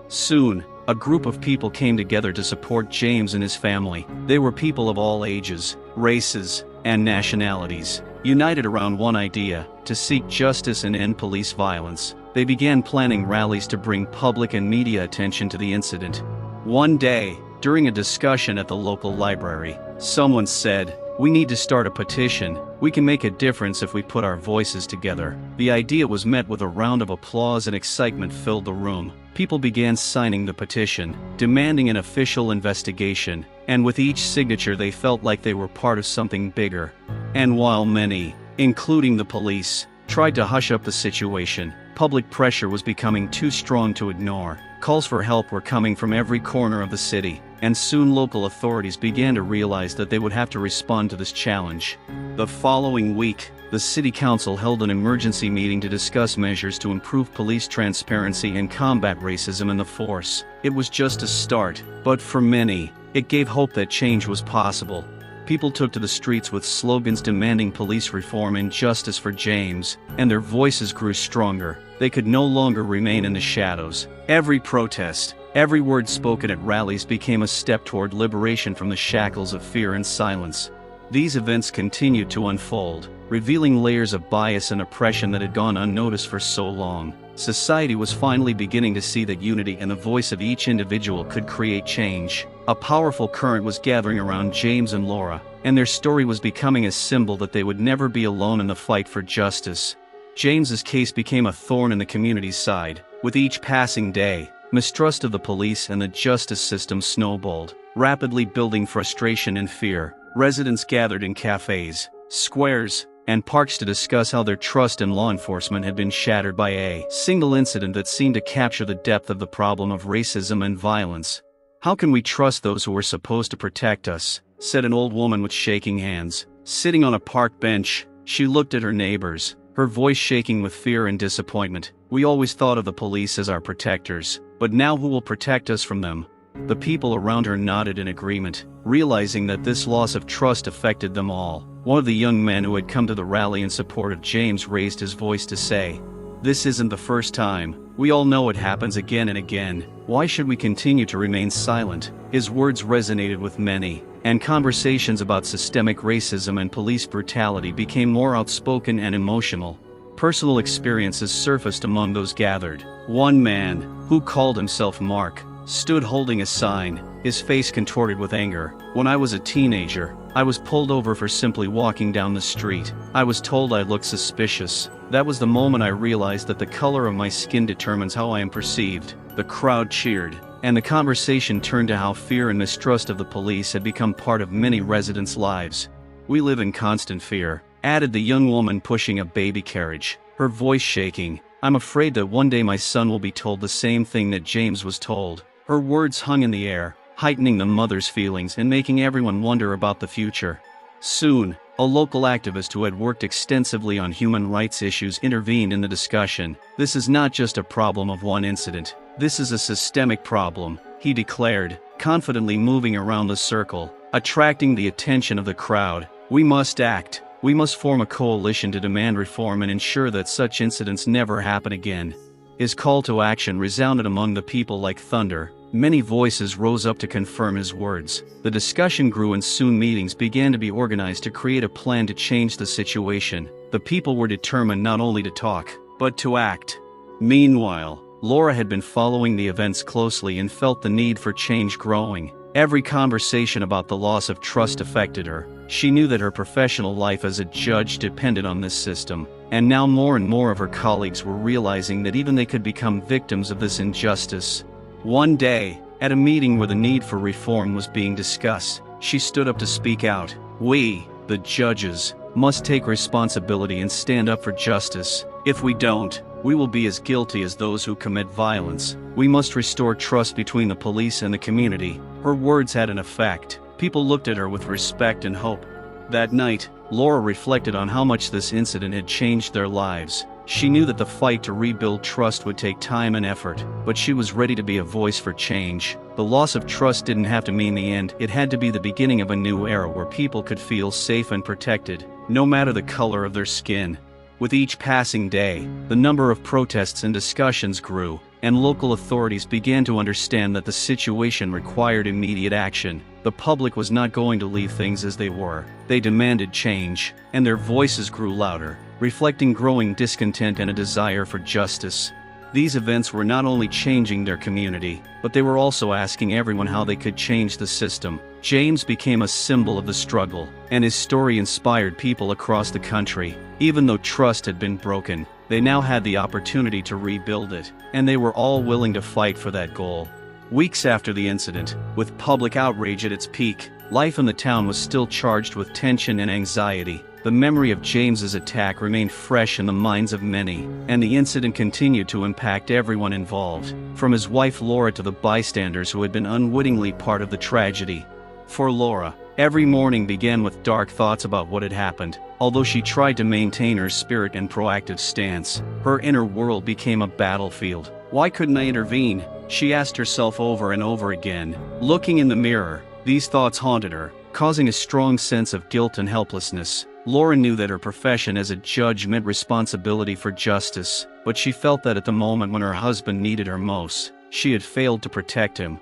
Soon, a group of people came together to support James and his family. They were people of all ages, races, and nationalities, united around one idea: to seek justice and end police violence. They began planning rallies to bring public and media attention to the incident. One day, during a discussion at the local library, someone said, "We need to start a petition. We can make a difference if we put our voices together." The idea was met with a round of applause, and excitement filled the room. People began signing the petition, demanding an official investigation, and with each signature they felt like they were part of something bigger. And while many, including the police, tried to hush up the situation, public pressure was becoming too strong to ignore. Calls for help were coming from every corner of the city, and soon local authorities began to realize that they would have to respond to this challenge. The following week, the city council held an emergency meeting to discuss measures to improve police transparency and combat racism in the force. It was just a start, but for many, it gave hope that change was possible. People took to the streets with slogans demanding police reform and justice for James, and their voices grew stronger. They could no longer remain in the shadows. Every protest, every word spoken at rallies became a step toward liberation from the shackles of fear and silence. These events continued to unfold, revealing layers of bias and oppression that had gone unnoticed for so long. Society was finally beginning to see that unity and the voice of each individual could create change. A powerful current was gathering around James and Laura, and their story was becoming a symbol that they would never be alone in the fight for justice. James's case became a thorn in the community's side. With each passing day, mistrust of the police and the justice system snowballed, rapidly building frustration and fear. Residents gathered in cafes, squares, and parks to discuss how their trust in law enforcement had been shattered by a single incident that seemed to capture the depth of the problem of racism and violence. "How can we trust those who are supposed to protect us?" said an old woman with shaking hands. Sitting on a park bench, she looked at her neighbors, her voice shaking with fear and disappointment. "We always thought of the police as our protectors, but now who will protect us from them?" The people around her nodded in agreement, realizing that this loss of trust affected them all. One of the young men who had come to the rally in support of James raised his voice to say, "This isn't the first time. We all know it happens again and again. Why should we continue to remain silent?" His words resonated with many, and conversations about systemic racism and police brutality became more outspoken and emotional. Personal experiences surfaced among those gathered. One man, who called himself Mark, stood holding a sign, his face contorted with anger. "When I was a teenager, I was pulled over for simply walking down the street. I was told I looked suspicious. That was the moment I realized that the color of my skin determines how I am perceived." The crowd cheered, and the conversation turned to how fear and mistrust of the police had become part of many residents' lives. "We live in constant fear," added the young woman pushing a baby carriage, her voice shaking. "I'm afraid that one day my son will be told the same thing that James was told." Her words hung in the air, heightening the mother's feelings and making everyone wonder about the future. Soon, a local activist who had worked extensively on human rights issues intervened in the discussion. "This is not just a problem of one incident. This is a systemic problem," he declared, confidently moving around the circle, attracting the attention of the crowd. "We must act. We must form a coalition to demand reform and ensure that such incidents never happen again." His call to action resounded among the people like thunder. Many voices rose up to confirm his words. The discussion grew and soon meetings began to be organized to create a plan to change the situation. The people were determined not only to talk, but to act. Meanwhile, Laura had been following the events closely and felt the need for change growing. Every conversation about the loss of trust affected her. She knew that her professional life as a judge depended on this system, and now more and more of her colleagues were realizing that even they could become victims of this injustice. One day, at a meeting where the need for reform was being discussed, she stood up to speak out. "We, the judges, must take responsibility and stand up for justice. If we don't, we will be as guilty as those who commit violence. We must restore trust between the police and the community." Her words had an effect. People looked at her with respect and hope. That night, Laura reflected on how much this incident had changed their lives. She knew that the fight to rebuild trust would take time and effort, but she was ready to be a voice for change. The loss of trust didn't have to mean the end, it had to be the beginning of a new era where people could feel safe and protected, no matter the color of their skin. With each passing day, the number of protests and discussions grew, and local authorities began to understand that the situation required immediate action. The public was not going to leave things as they were. They demanded change, and their voices grew louder, reflecting growing discontent and a desire for justice. These events were not only changing their community, but they were also asking everyone how they could change the system. James became a symbol of the struggle, and his story inspired people across the country. Even though trust had been broken, they now had the opportunity to rebuild it, and they were all willing to fight for that goal. Weeks after the incident, with public outrage at its peak, life in the town was still charged with tension and anxiety. The memory of James's attack remained fresh in the minds of many, and the incident continued to impact everyone involved, from his wife Laura to the bystanders who had been unwittingly part of the tragedy. For Laura, every morning began with dark thoughts about what had happened. Although she tried to maintain her spirit and proactive stance, her inner world became a battlefield. "Why couldn't I intervene?" she asked herself over and over again. Looking in the mirror, these thoughts haunted her, causing a strong sense of guilt and helplessness. Laura knew that her profession as a judge meant responsibility for justice, but she felt that at the moment when her husband needed her most, she had failed to protect him.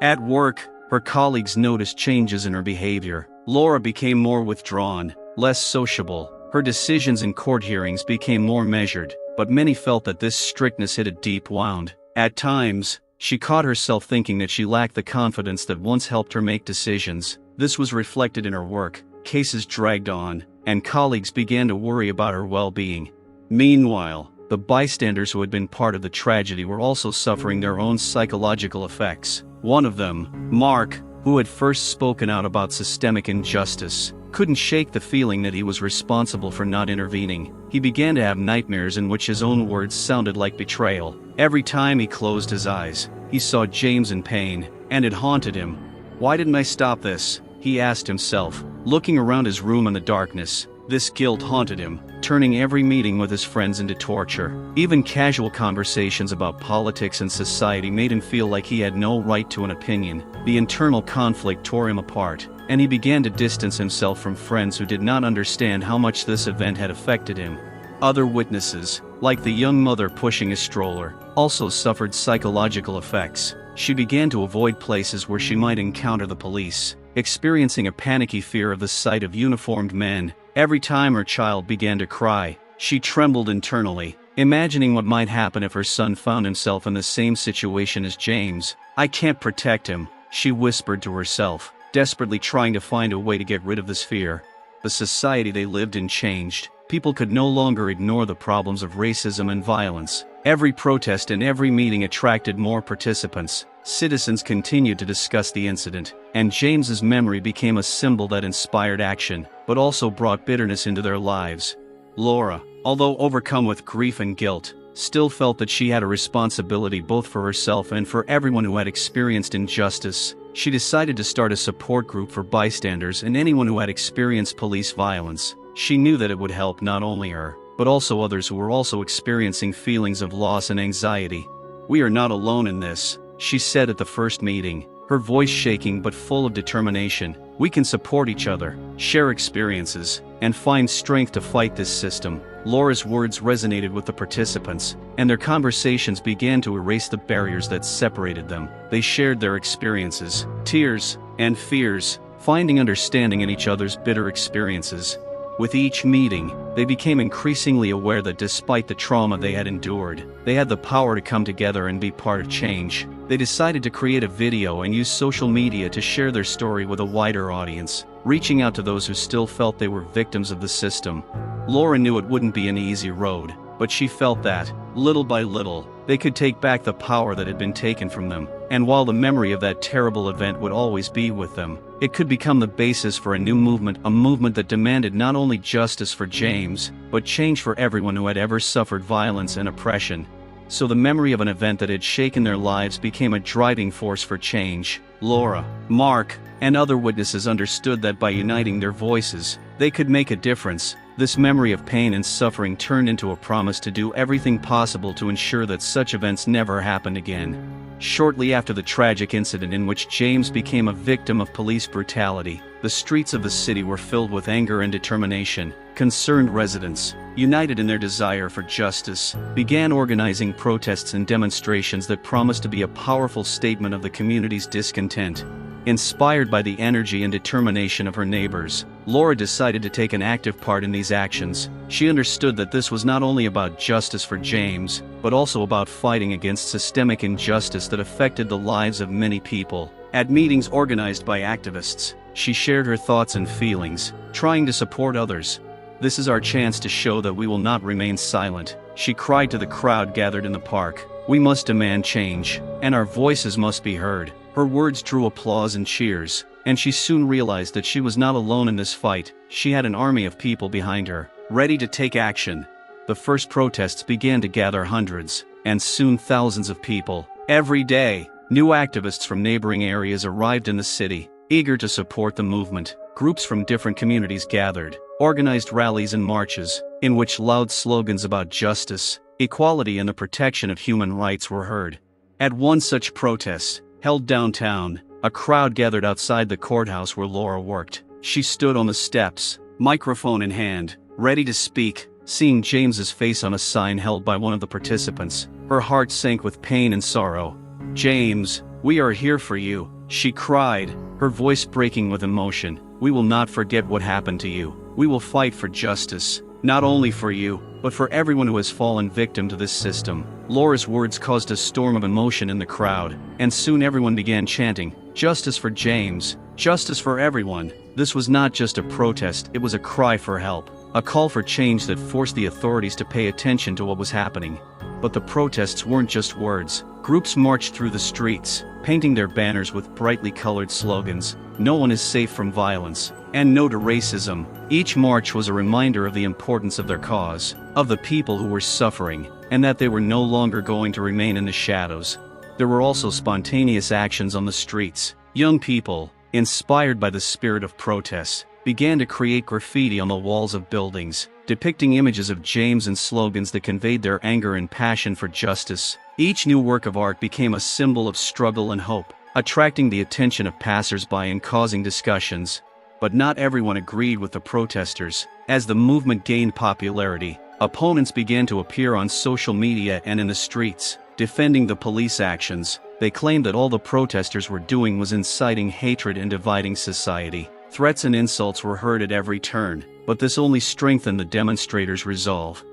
At work, her colleagues noticed changes in her behavior. Laura became more withdrawn, less sociable. Her decisions in court hearings became more measured, but many felt that this strictness hit a deep wound. At times, she caught herself thinking that she lacked the confidence that once helped her make decisions. This was reflected in her work. Cases dragged on, and colleagues began to worry about her well-being. Meanwhile, the bystanders who had been part of the tragedy were also suffering their own psychological effects. One of them, Mark, who had first spoken out about systemic injustice, couldn't shake the feeling that he was responsible for not intervening. He began to have nightmares in which his own words sounded like betrayal. Every time he closed his eyes, he saw James in pain, and it haunted him. "Why didn't I stop this?" he asked himself, looking around his room in the darkness. This guilt haunted him, turning every meeting with his friends into torture. Even casual conversations about politics and society made him feel like he had no right to an opinion. The internal conflict tore him apart, and he began to distance himself from friends who did not understand how much this event had affected him. Other witnesses, like the young mother pushing a stroller, also suffered psychological effects. She began to avoid places where she might encounter the police, experiencing a panicky fear of the sight of uniformed men. Every time her child began to cry, she trembled internally, imagining what might happen if her son found himself in the same situation as James. "I can't protect him," she whispered to herself, desperately trying to find a way to get rid of this fear. The society they lived in changed. People could no longer ignore the problems of racism and violence. Every protest and every meeting attracted more participants. Citizens continued to discuss the incident, and James's memory became a symbol that inspired action, but also brought bitterness into their lives. Laura, although overcome with grief and guilt, still felt that she had a responsibility both for herself and for everyone who had experienced injustice. She decided to start a support group for bystanders and anyone who had experienced police violence. She knew that it would help not only her, but also others who were also experiencing feelings of loss and anxiety. "We are not alone in this," she said at the first meeting, her voice shaking but full of determination. "We can support each other, share experiences, and find strength to fight this system." Laura's words resonated with the participants, and their conversations began to erase the barriers that separated them. They shared their experiences, tears, and fears, finding understanding in each other's bitter experiences. With each meeting, they became increasingly aware that despite the trauma they had endured, they had the power to come together and be part of change. They decided to create a video and use social media to share their story with a wider audience, reaching out to those who still felt they were victims of the system. Laura knew it wouldn't be an easy road, but she felt that, little by little, they could take back the power that had been taken from them. and while the memory of that terrible event would always be with them, it could become the basis for a new movement, a movement that demanded not only justice for James, but change for everyone who had ever suffered violence and oppression. So the memory of an event that had shaken their lives became a driving force for change. Laura, Mark, and other witnesses understood that by uniting their voices, they could make a difference. This memory of pain and suffering turned into a promise to do everything possible to ensure that such events never happened again. Shortly after the tragic incident in which James became a victim of police brutality, the streets of the city were filled with anger and determination. Concerned residents, united in their desire for justice, began organizing protests and demonstrations that promised to be a powerful statement of the community's discontent. Inspired by the energy and determination of her neighbors, Laura decided to take an active part in these actions. She understood that this was not only about justice for James, but also about fighting against systemic injustice that affected the lives of many people. At meetings organized by activists, she shared her thoughts and feelings, trying to support others. "This is our chance to show that we will not remain silent," she cried to the crowd gathered in the park. "We must demand change, and our voices must be heard." Her words drew applause and cheers, and she soon realized that she was not alone in this fight. She had an army of people behind her, ready to take action. The first protests began to gather hundreds, and soon thousands of people. Every day, new activists from neighboring areas arrived in the city, eager to support the movement. Groups from different communities gathered, organized rallies and marches, in which loud slogans about justice, equality and the protection of human rights were heard. At one such protest, held downtown, a crowd gathered outside the courthouse where Laura worked. She stood on the steps, microphone in hand, ready to speak. Seeing James's face on a sign held by one of the participants, her heart sank with pain and sorrow. "James, we are here for you," she cried, her voice breaking with emotion. "We will not forget what happened to you. We will fight for justice, not only for you, but for everyone who has fallen victim to this system." Laura's words caused a storm of emotion in the crowd, and soon everyone began chanting, "Justice for James, justice for everyone." This was not just a protest, it was a cry for help, a call for change that forced the authorities to pay attention to what was happening. But the protests weren't just words. Groups marched through the streets, painting their banners with brightly colored slogans, "No one is safe from violence," and "No to racism." Each march was a reminder of the importance of their cause, of the people who were suffering, and that they were no longer going to remain in the shadows. There were also spontaneous actions on the streets. Young people, inspired by the spirit of protest, began to create graffiti on the walls of buildings, depicting images of James and slogans that conveyed their anger and passion for justice. Each new work of art became a symbol of struggle and hope, attracting the attention of passers-by and causing discussions. But not everyone agreed with the protesters. As the movement gained popularity, opponents began to appear on social media and in the streets, defending the police actions. They claimed that all the protesters were doing was inciting hatred and dividing society. Threats and insults were heard at every turn, but this only strengthened the demonstrators' resolve.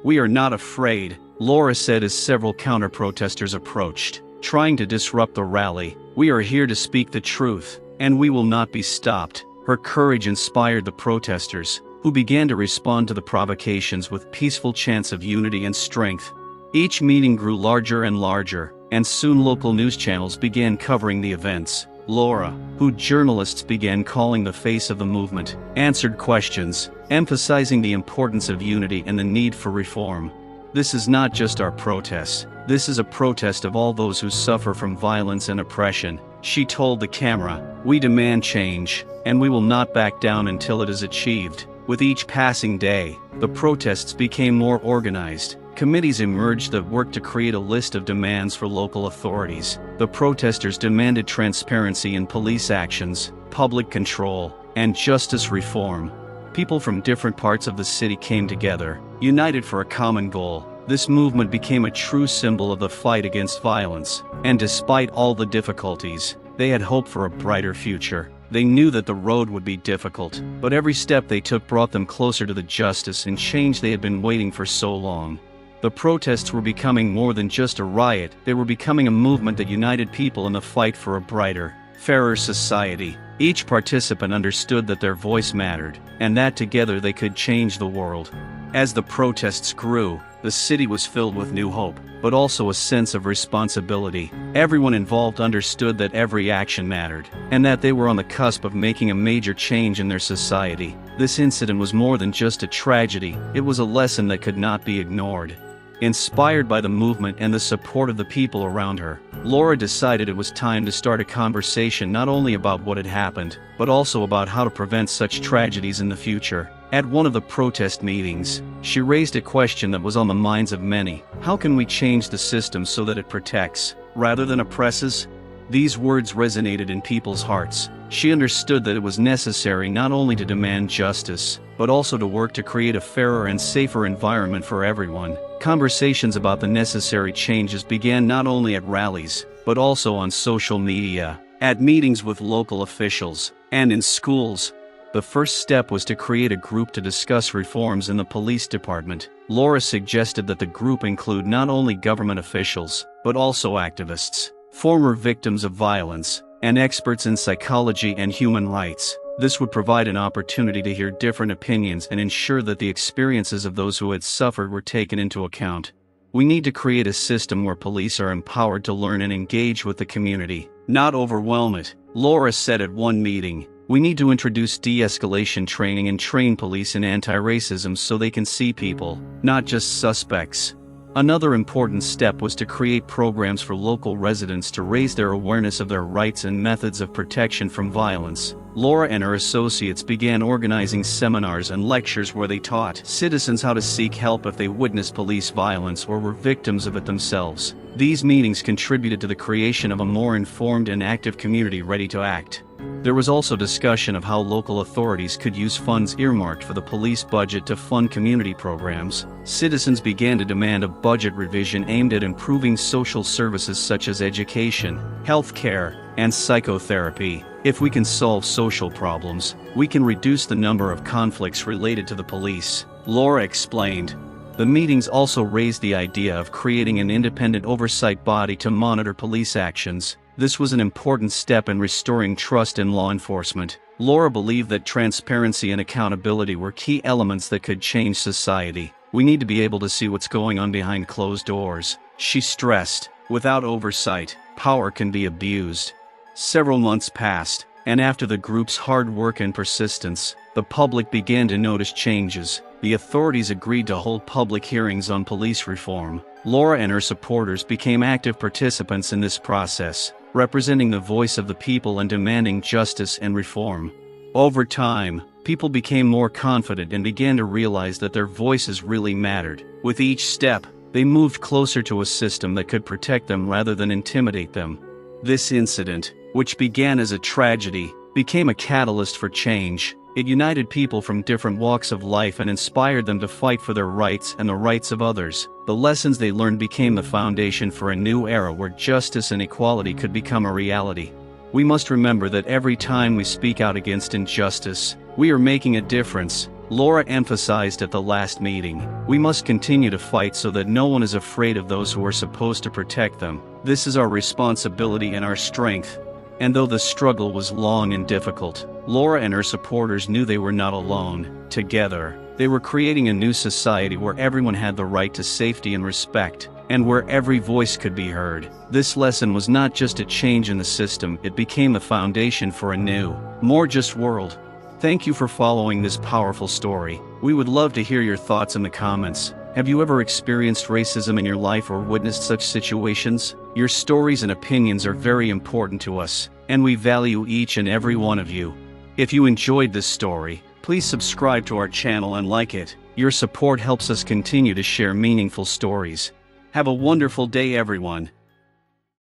"We are not afraid," Laura said as several counter-protesters approached, trying to disrupt the rally. "We are here to speak the truth, and we will not be stopped." Her courage inspired the protesters, who began to respond to the provocations with peaceful chants of unity and strength. Each meeting grew larger and larger, and soon local news channels began covering the events. Laura, who journalists began calling the face of the movement, answered questions, emphasizing the importance of unity and the need for reform. "This is not just our protest. This is a protest of all those who suffer from violence and oppression," she told the camera. "We demand change, and we will not back down until it is achieved." With each passing day, the protests became more organized. Committees emerged that worked to create a list of demands for local authorities. The protesters demanded transparency in police actions, public control, and justice reform. People from different parts of the city came together, united for a common goal. This movement became a true symbol of the fight against violence, and despite all the difficulties, they had hope for a brighter future. They knew that the road would be difficult, but every step they took brought them closer to the justice and change they had been waiting for so long. The protests were becoming more than just a riot, they were becoming a movement that united people in the fight for a brighter, fairer society. Each participant understood that their voice mattered, and that together they could change the world. As the protests grew, the city was filled with new hope, but also a sense of responsibility. Everyone involved understood that every action mattered, and that they were on the cusp of making a major change in their society. This incident was more than just a tragedy, it was a lesson that could not be ignored. Inspired by the movement and the support of the people around her, Laura decided it was time to start a conversation not only about what had happened, but also about how to prevent such tragedies in the future. At one of the protest meetings, she raised a question that was on the minds of many. How can we change the system so that it protects, rather than oppresses? These words resonated in people's hearts. She understood that it was necessary not only to demand justice, but also to work to create a fairer and safer environment for everyone. Conversations about the necessary changes began not only at rallies, but also on social media, at meetings with local officials, and in schools. The first step was to create a group to discuss reforms in the police department. Laura suggested that the group include not only government officials, but also activists, former victims of violence, and experts in psychology and human rights. This would provide an opportunity to hear different opinions and ensure that the experiences of those who had suffered were taken into account. We need to create a system where police are empowered to learn and engage with the community, not overwhelm it. Laura said at one meeting, "We need to introduce de-escalation training and train police in anti-racism so they can see people, not just suspects." Another important step was to create programs for local residents to raise their awareness of their rights and methods of protection from violence. Laura and her associates began organizing seminars and lectures where they taught citizens how to seek help if they witnessed police violence or were victims of it themselves. These meetings contributed to the creation of a more informed and active community ready to act. There was also discussion of how local authorities could use funds earmarked for the police budget to fund community programs. Citizens began to demand a budget revision aimed at improving social services such as education, healthcare, and psychotherapy. If we can solve social problems, we can reduce the number of conflicts related to the police, Laura explained. The meetings also raised the idea of creating an independent oversight body to monitor police actions. This was an important step in restoring trust in law enforcement. Laura believed that transparency and accountability were key elements that could change society. We need to be able to see what's going on behind closed doors, she stressed. Without oversight, power can be abused. Several months passed, and after the group's hard work and persistence, the public began to notice changes. The authorities agreed to hold public hearings on police reform. Laura and her supporters became active participants in this process, representing the voice of the people and demanding justice and reform. Over time, people became more confident and began to realize that their voices really mattered. With each step, they moved closer to a system that could protect them rather than intimidate them. This incident, which began as a tragedy, became a catalyst for change. It united people from different walks of life and inspired them to fight for their rights and the rights of others. The lessons they learned became the foundation for a new era where justice and equality could become a reality. We must remember that every time we speak out against injustice, we are making a difference, Laura emphasized at the last meeting. We must continue to fight so that no one is afraid of those who are supposed to protect them. This is our responsibility and our strength. And though the struggle was long and difficult, Laura and her supporters knew they were not alone. Together, they were creating a new society where everyone had the right to safety and respect, and where every voice could be heard. This lesson was not just a change in the system, it became the foundation for a new, more just world. Thank you for following this powerful story. We would love to hear your thoughts in the comments. Have you ever experienced racism in your life or witnessed such situations? Your stories and opinions are very important to us, and we value each and every one of you. If you enjoyed this story, please subscribe to our channel and like it. Your support helps us continue to share meaningful stories. Have a wonderful day, everyone.